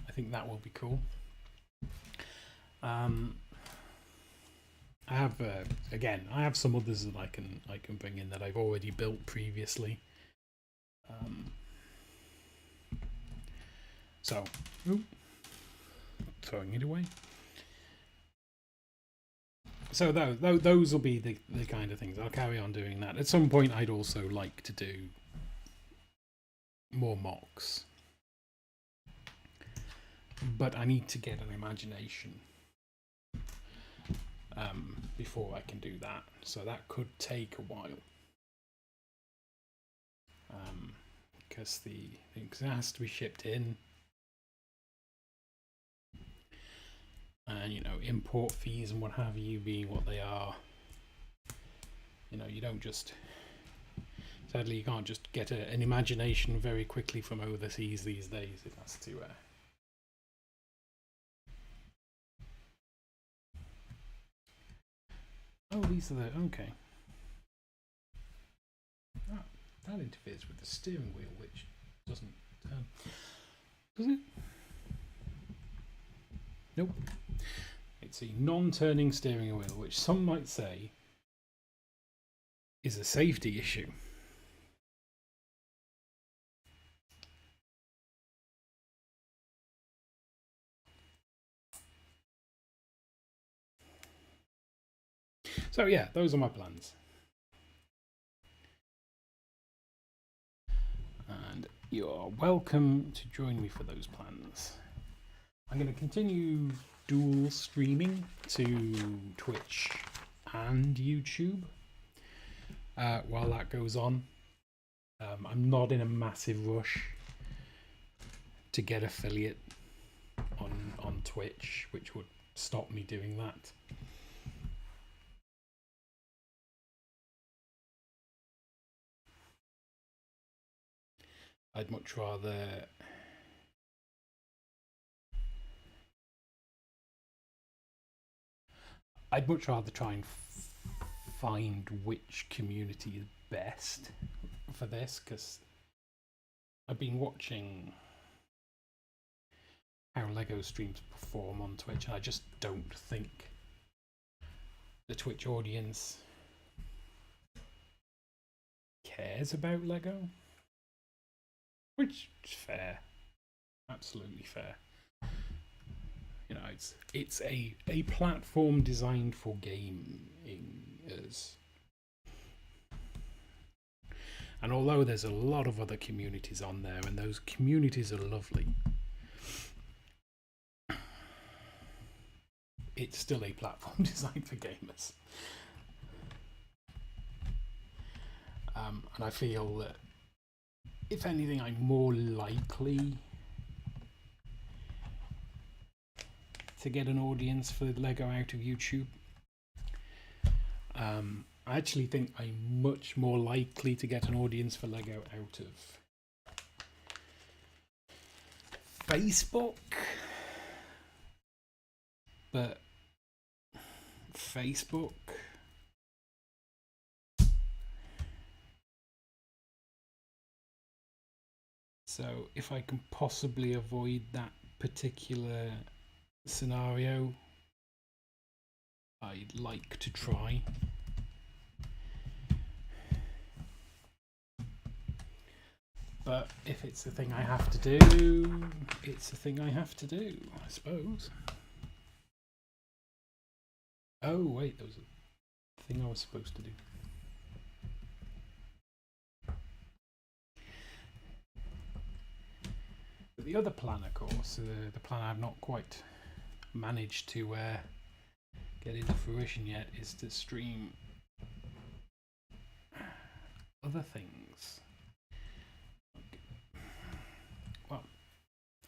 I think that will be cool. I have again, I have some others that I can bring in that I've already built previously. So, throwing it away. So those will be the kind of things I'll carry on doing. That at some point I'd also like to do more mocks, but I need to get an imagination before I can do that, so that could take a while, because the things has to be shipped in, and you know, import fees and what have you being what they are, you know, you don't just, sadly you can't just get an imagination very quickly from overseas these days. It has to oh, these are the, okay. Ah, that interferes with the steering wheel, which doesn't turn. Does it? Nope. It It's a non-turning steering wheel, which some might say is a safety issue. So yeah, those are my plans. And you are welcome to join me for those plans. I'm going to continue dual streaming to Twitch and YouTube while that goes on. I'm not in a massive rush to get affiliate on Twitch, which would stop me doing that. I'd much rather try and find which community is best for this, because I've been watching how LEGO streams perform on Twitch, and I just don't think the Twitch audience cares about LEGO, which is fair, absolutely fair. You know, it's a platform designed for gamers. And although there's a lot of other communities on there, and those communities are lovely, it's still a platform designed for gamers. And I feel that, if anything, I'm more likely to get an audience for LEGO out of YouTube. I actually think I'm much more likely to get an audience for LEGO out of Facebook. But Facebook, so if I can possibly avoid that particular scenario, I'd like to try. But if it's a thing I have to do, it's a thing I have to do, I suppose. Oh wait, there was a thing I was supposed to do. But the other plan, of course, the plan I've not quite managed to get into fruition yet, is to stream other things. Well,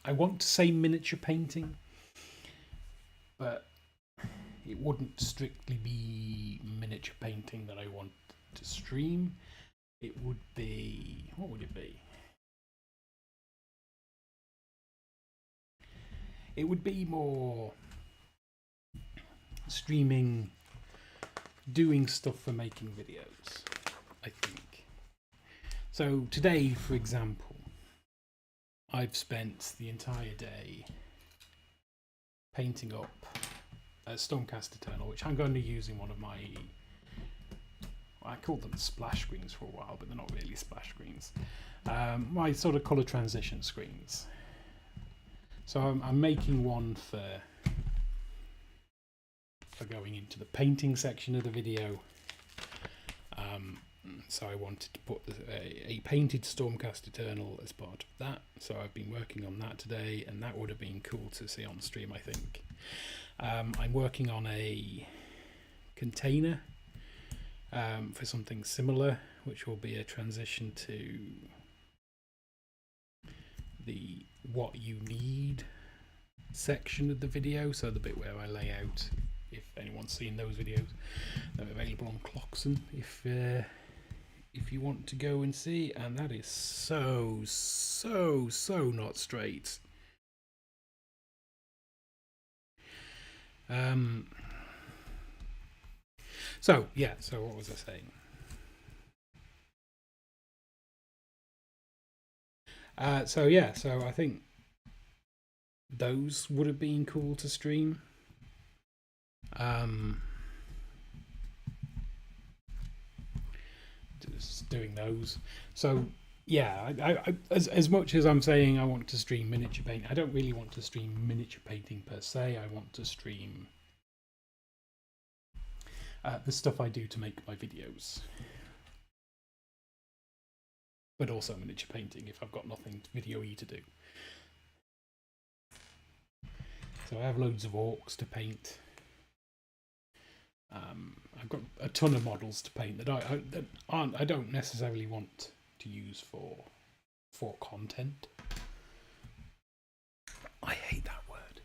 I want to say miniature painting, but it wouldn't strictly be miniature painting that I want to stream. It would be, what would it be? It would be more streaming, doing stuff for making videos, I think. So today, for example, I've spent the entire day painting up a Stormcast Eternal, which I'm going to use in one of my, I called them splash screens for a while, but they're not really splash screens. My sort of colour transition screens. So I'm making one for going into the painting section of the video. So I wanted to put a painted Stormcast Eternal as part of that. So I've been working on that today, and that would have been cool to see on stream, I think. I'm working on a container for something similar, which will be a transition to the what you need section of the video, so the bit where I lay out, if anyone's seen those videos, they're available on Clockson if you want to go and see. And that is so not straight. So yeah, so what was I saying? So yeah, so I think those would have been cool to stream. Just doing those. So yeah, as much as I'm saying I want to stream miniature paint, I don't really want to stream miniature painting per se. I want to stream the stuff I do to make my videos, but also miniature painting if I've got nothing video-y to do. So I have loads of orcs to paint. I've got a ton of models to paint that I don't necessarily want to use for content. I hate that word.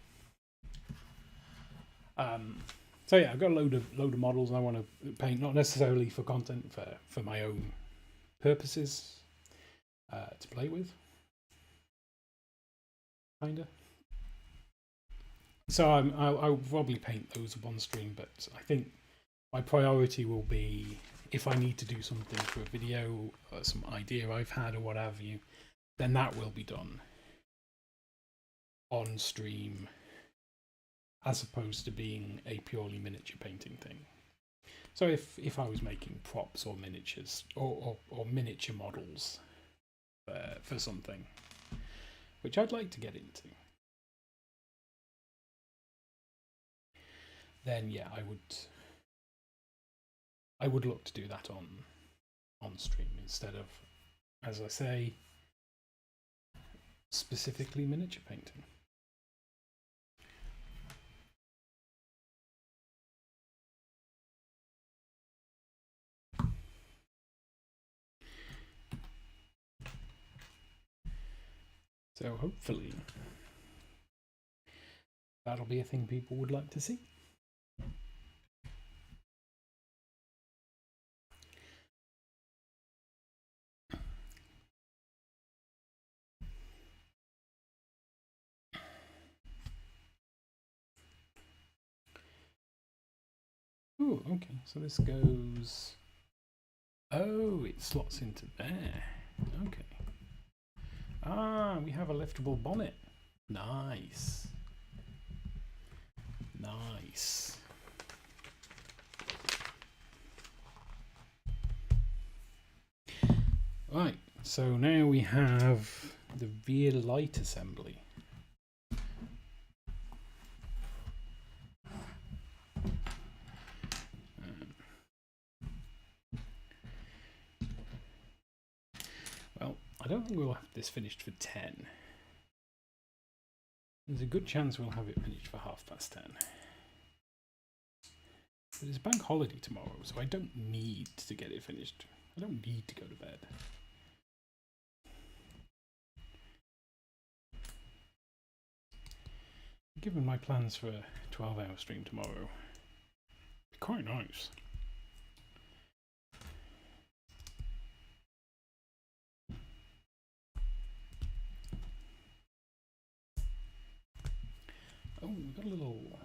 So yeah, I've got a load of models I want to paint, not necessarily for content, for my own purposes, to play with, kinda. So I'll probably paint those up on stream, but I think my priority will be, if I need to do something for a video, or some idea I've had or what have you, then that will be done on stream, as opposed to being a purely miniature painting thing. So if I was making props or miniatures or miniature models for something, which I'd like to get into, then yeah, I would look to do that on stream instead of, as I say, specifically miniature painting. So hopefully that'll be a thing people would like to see. Oh, okay, so this goes... Oh, it slots into there. Okay. Ah, we have a liftable bonnet. Nice. Nice. Right, so now we have the Veer light assembly. Well, I don't think we'll have this finished for 10. There's a good chance we'll have it finished for 10:30. But it's bank holiday tomorrow, so I don't need to get it finished. I don't need to go to bed. Given my plans for a 12-hour stream tomorrow, it's quite nice. Oh, we've got a little...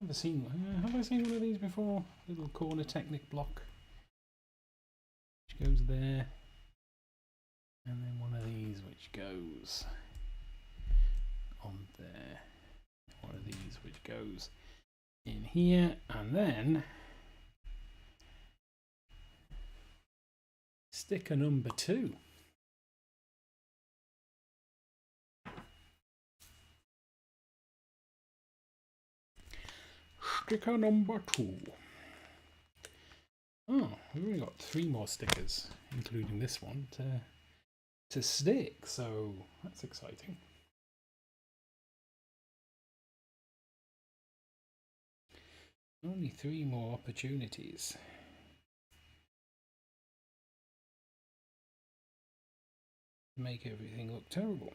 have I seen one of these before? A little corner Technic block, which goes there, and then one of these which goes on there. One of these which goes in here, and then sticker number 2. Sticker number 2. Oh, we've only got 3 more stickers, including this one, to stick, so that's exciting. Only 3 more opportunities. To make everything look terrible.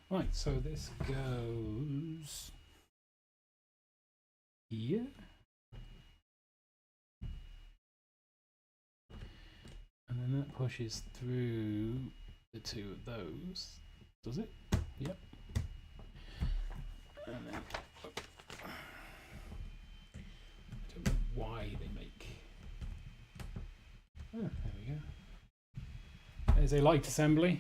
Right, so this goes here. And then that pushes through the 2 of those. Does it? Yep. And then, I don't know why they make... Oh, there we go. There's a light assembly.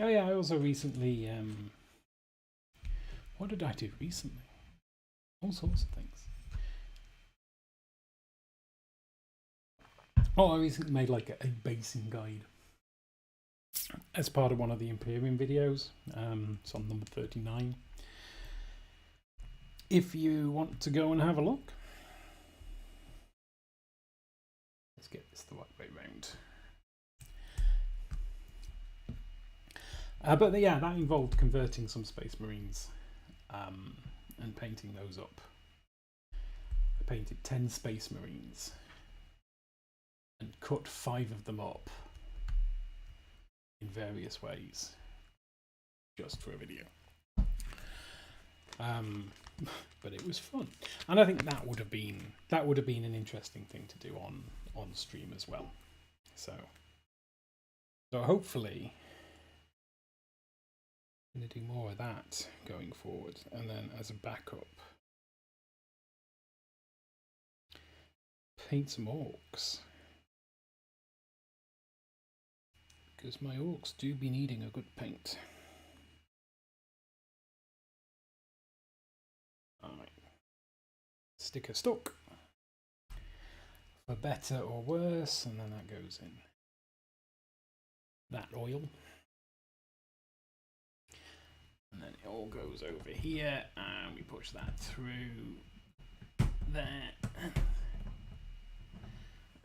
Oh yeah, I also recently, what did I do recently? All sorts of things. Oh, I recently made like a basing guide as part of one of the Imperium videos. It's on number 39. If you want to go and have a look. Let's get this the right way round. But yeah, that involved converting some Space Marines and painting those up. I painted 10 Space Marines and cut 5 of them up in various ways just for a video. But it was fun, and I think that would have been an interesting thing to do on stream as well. So hopefully I'm going to do more of that going forward, and then as a backup, paint some orcs, because my orcs do be needing a good paint. Alright, sticker stuck, for better or worse, and then that goes in that oil. And then it all goes over here, and we push that through there.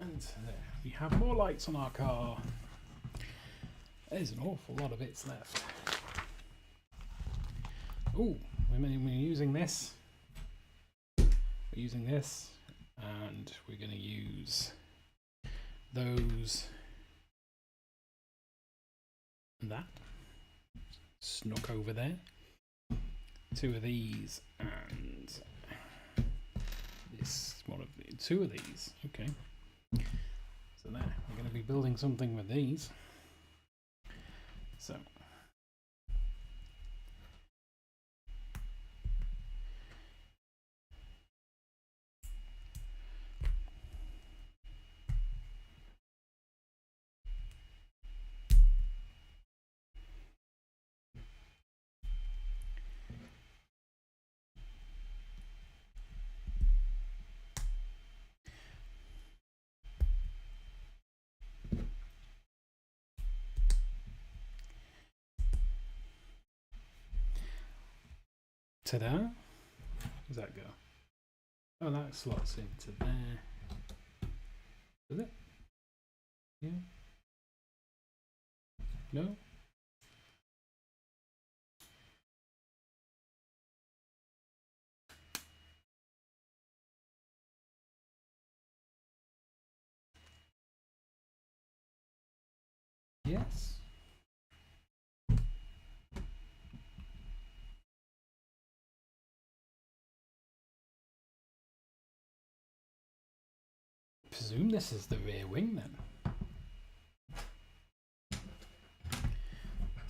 And there. We have more lights on our car. There's an awful lot of bits left. Oh, we're using this. We're using this, and we're going to use those and that. Snuck over there. 2 of these and this one of the 2 of these. Okay. So there, we're going to be building something with these. So ta-da! Does that go? Oh, that slots into there. Does it? Yeah? No? Yes? I presume this is the rear wing then.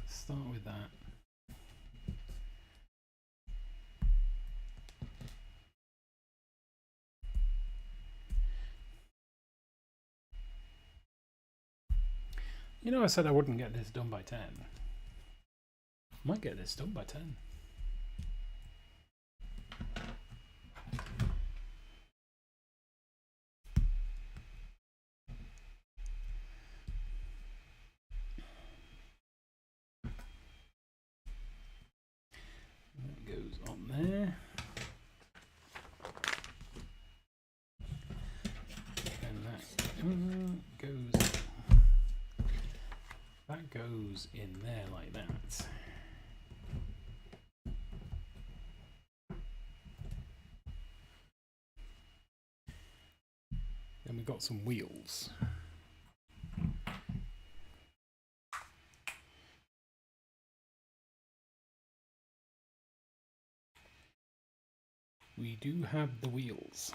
Start with that. You know, I said I wouldn't get this done by 10. Might get this done by 10. That goes on there. And that goes in there like that. Then we've got some wheels. We do have the wheels.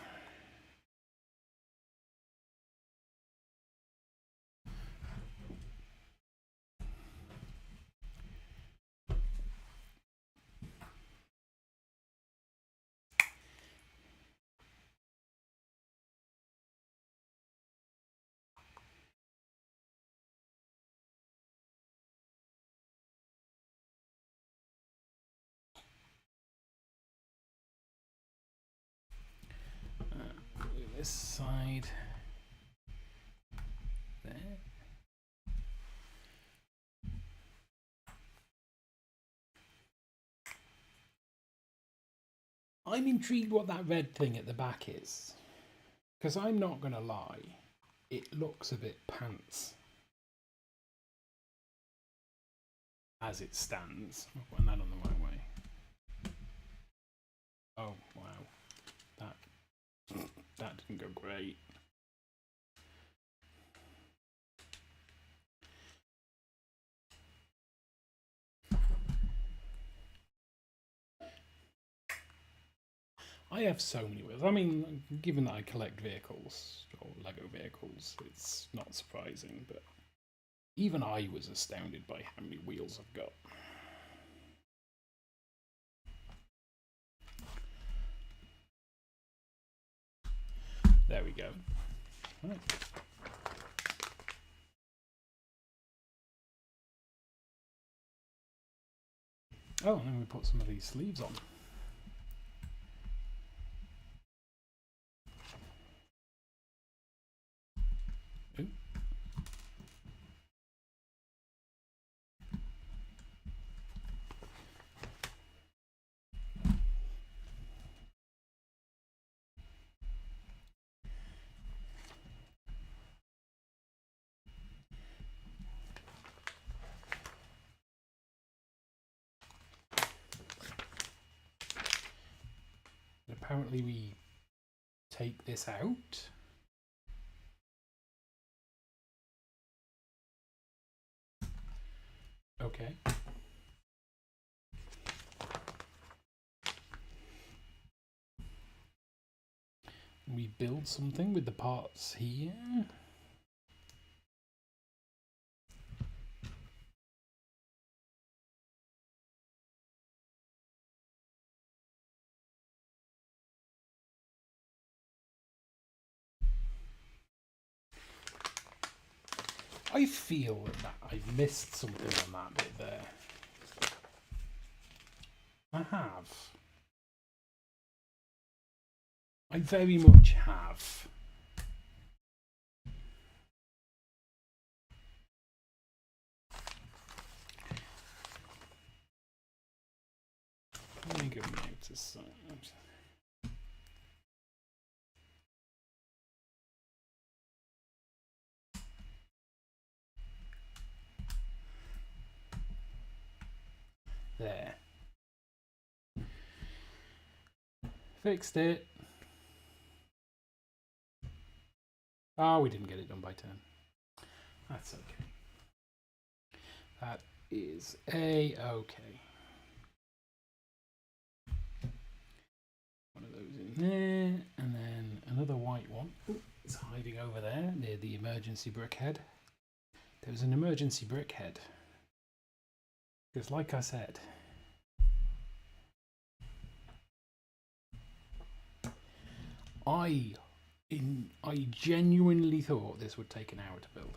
This side there. I'm intrigued what that red thing at the back is, because I'm not going to lie, it looks a bit pants as it stands. I'm putting that on the right way. Oh wow, that didn't go great. I have so many wheels. I mean, given that I collect vehicles, or Lego vehicles, it's not surprising, but even I was astounded by how many wheels I've got. There we go. Right. Oh, and then we put some of these sleeves on. Ooh. Apparently we take this out. Okay. We build something with the parts here. I feel that I've missed something on that bit there. I have. I very much have. Let me go out to side. There. Fixed it. Oh, we didn't get it done by 10. That's okay. That is A-okay. One of those in there, and then another white one. Ooh, it's hiding over there near the emergency brick head. There's an emergency brick head. Because like I said, I genuinely thought this would take an hour to build.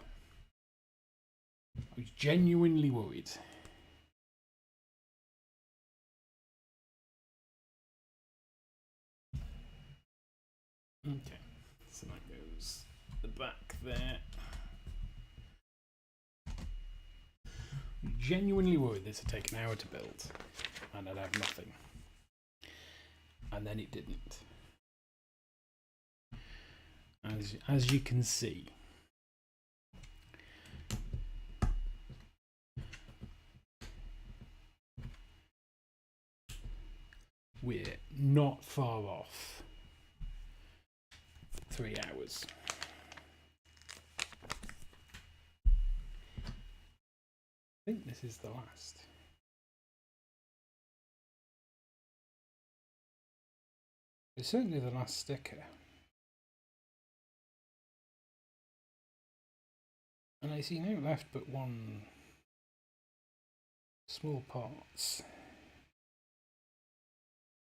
I was genuinely worried. Okay, so that goes the back there. Genuinely worried this would take an hour to build and I'd have nothing. And then it didn't. As you can see, we're not far off 3 hours. I think this is the last. It's certainly the last sticker. And I see no left but one small parts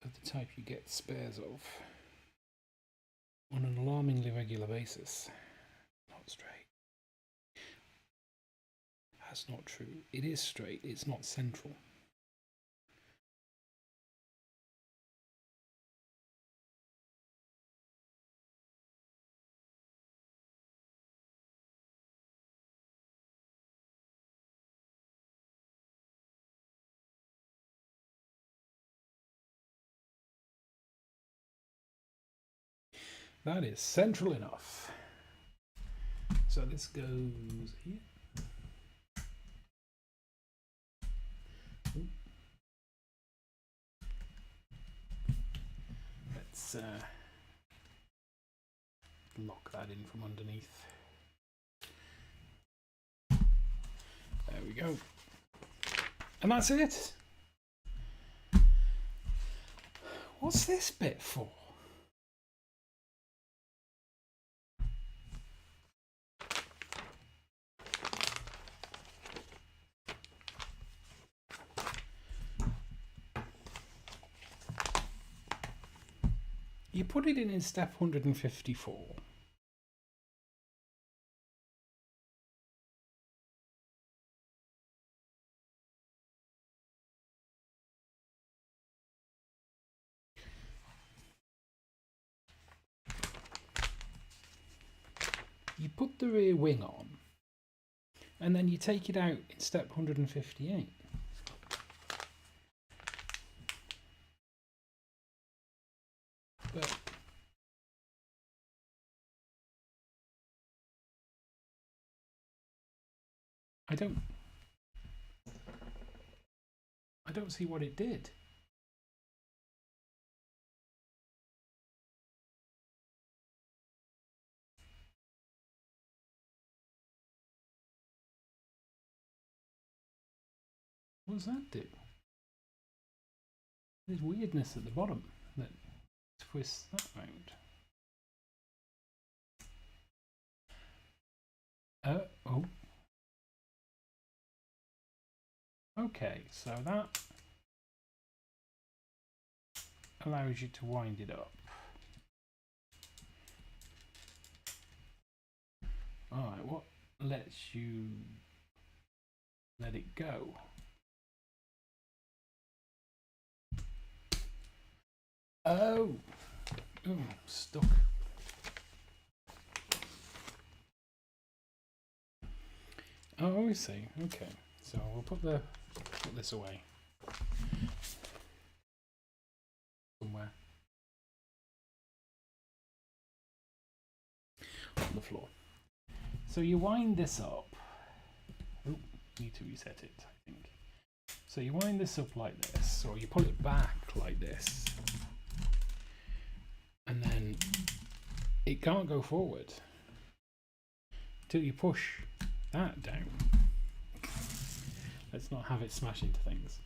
of the type you get spares of on an alarmingly regular basis. Not straight. That's not true. It is straight, it's not central. That is central enough. So this goes here. Let's lock that in from underneath. There we go. And that's it. What's this bit for? You put it in step 154. You put the rear wing on, and then you take it out in step 158. But I don't see what it did. What does that do? There's weirdness at the bottom that twists that round. Oh. Okay, so that allows you to wind it up. Alright, what lets you let it go? Oh, ooh, stuck. Oh, I see. Okay, so we'll put this away somewhere on the floor. So you wind this up. Oh, need to reset it, I think. So you wind this up like this, or you pull it back like this. And then it can't go forward till you push that down. Let's not have it smash into things,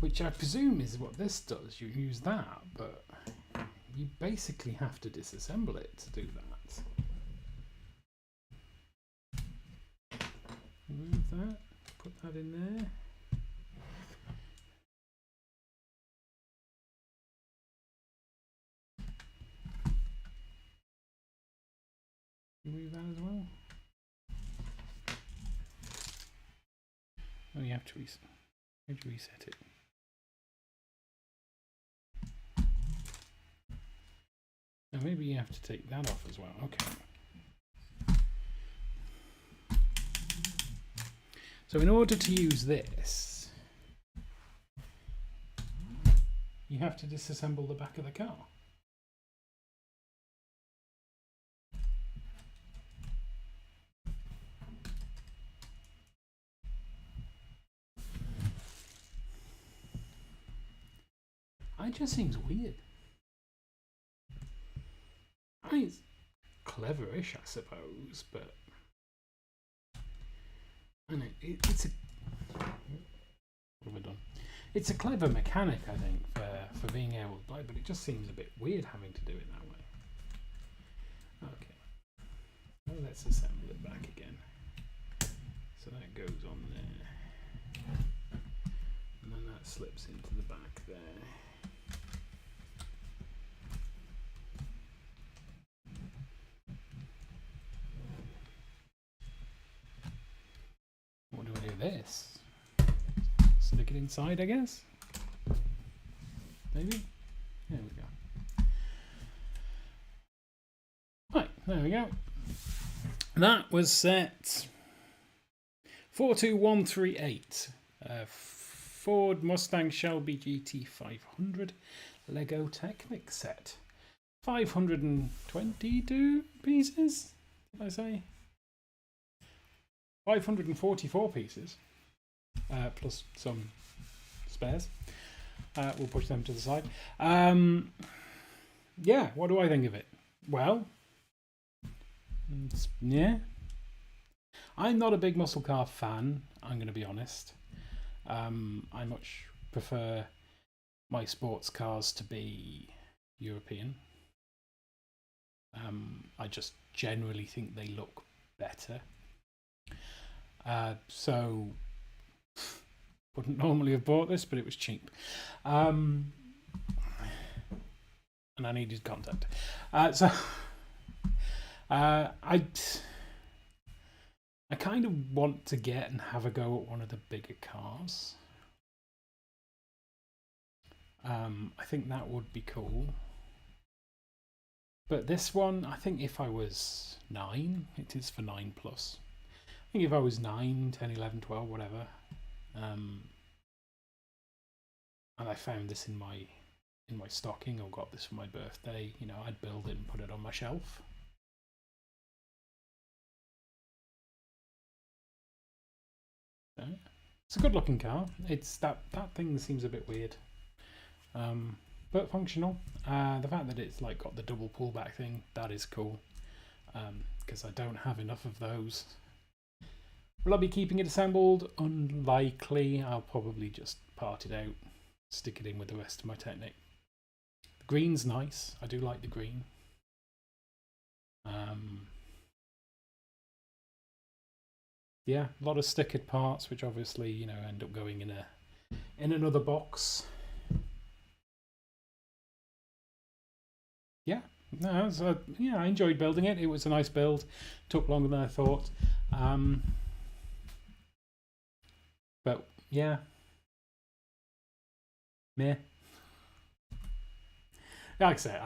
which I presume is what this does. You use that, but you basically have to disassemble it to do that. Move that, put that in there. Move that as well. Oh, you have to reset it. Now maybe you have to take that off as well. Okay. So in order to use this, you have to disassemble the back of the car. It just seems weird. I mean, it's cleverish, I suppose, but and it's a what have I done? It's a clever mechanic, I think, for being able to play, but it just seems a bit weird having to do it that way. Okay, well, let's assemble it back again. So that goes on there, and then that slips into the back there. What do I do with this? Stick it inside, I guess? Maybe? There we go. Right, there we go. That was set 42138. Ford Mustang Shelby GT500 Lego Technic set. 522 pieces, did I say? 544 pieces, plus some spares. We'll push them to the side. Yeah, what do I think of it? Well, yeah. I'm not a big muscle car fan, I'm going to be honest. I much prefer my sports cars to be European. I just generally think they look better. So wouldn't normally have bought this, but it was cheap. And I needed content. So I kind of want to get and have a go at one of the bigger cars. I think that would be cool. But this one, I think if I was 9, it is for 9 plus. I think if I was 9, 10, 11, 12, whatever, and I found this in my stocking or got this for my birthday, you know, I'd build it and put it on my shelf. So, it's a good looking car. It's that thing seems a bit weird, but functional. The fact that it's like got the double pullback thing, that is cool, because I don't have enough of those. Will I be keeping it assembled? Unlikely. I'll probably just part it out, stick it in with the rest of my Technic. The green's nice. I do like the green. Yeah, a lot of stickered parts, which obviously, you know, end up going in another box. Yeah, no, so yeah, I enjoyed building it. It was a nice build. Took longer than I thought. But yeah, meh. Like I say,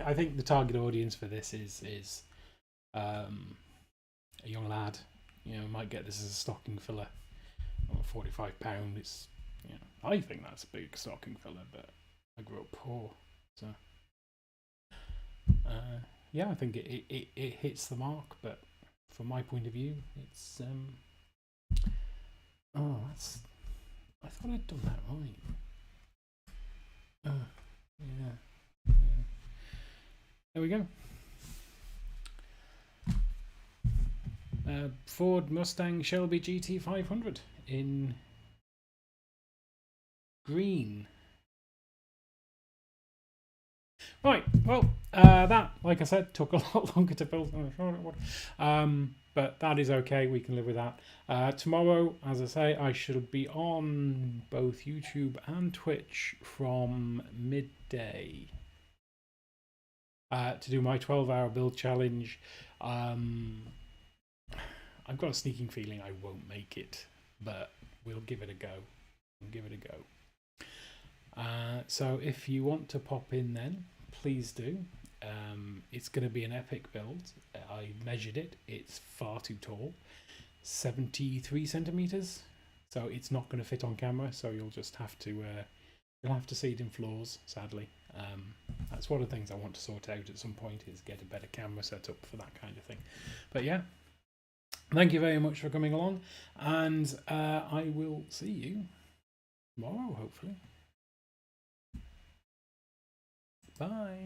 I think the target audience for this is a young lad. You know, might get this as a stocking filler. £45. It's, you know, I think that's a big stocking filler, but I grew up poor, so yeah, I think it hits the mark. But from my point of view, it's oh, that's, I thought I'd done that right. Yeah. There we go. Ford Mustang Shelby GT500 in green. Right, well, that, like I said, took a lot longer to build than I thought it would. But that is okay, we can live with that. Tomorrow, as I say, I shall be on both YouTube and Twitch from midday to do my 12-hour build challenge. I've got a sneaking feeling I won't make it, but we'll give it a go. So if you want to pop in then, please do. It's going to be an epic build. I measured it. It's far too tall, 73 centimeters. So it's not going to fit on camera. So you'll just have to see it in floors. Sadly, that's one of the things I want to sort out at some point, is get a better camera set up for that kind of thing. But yeah, thank you very much for coming along, and I will see you tomorrow, hopefully. Bye.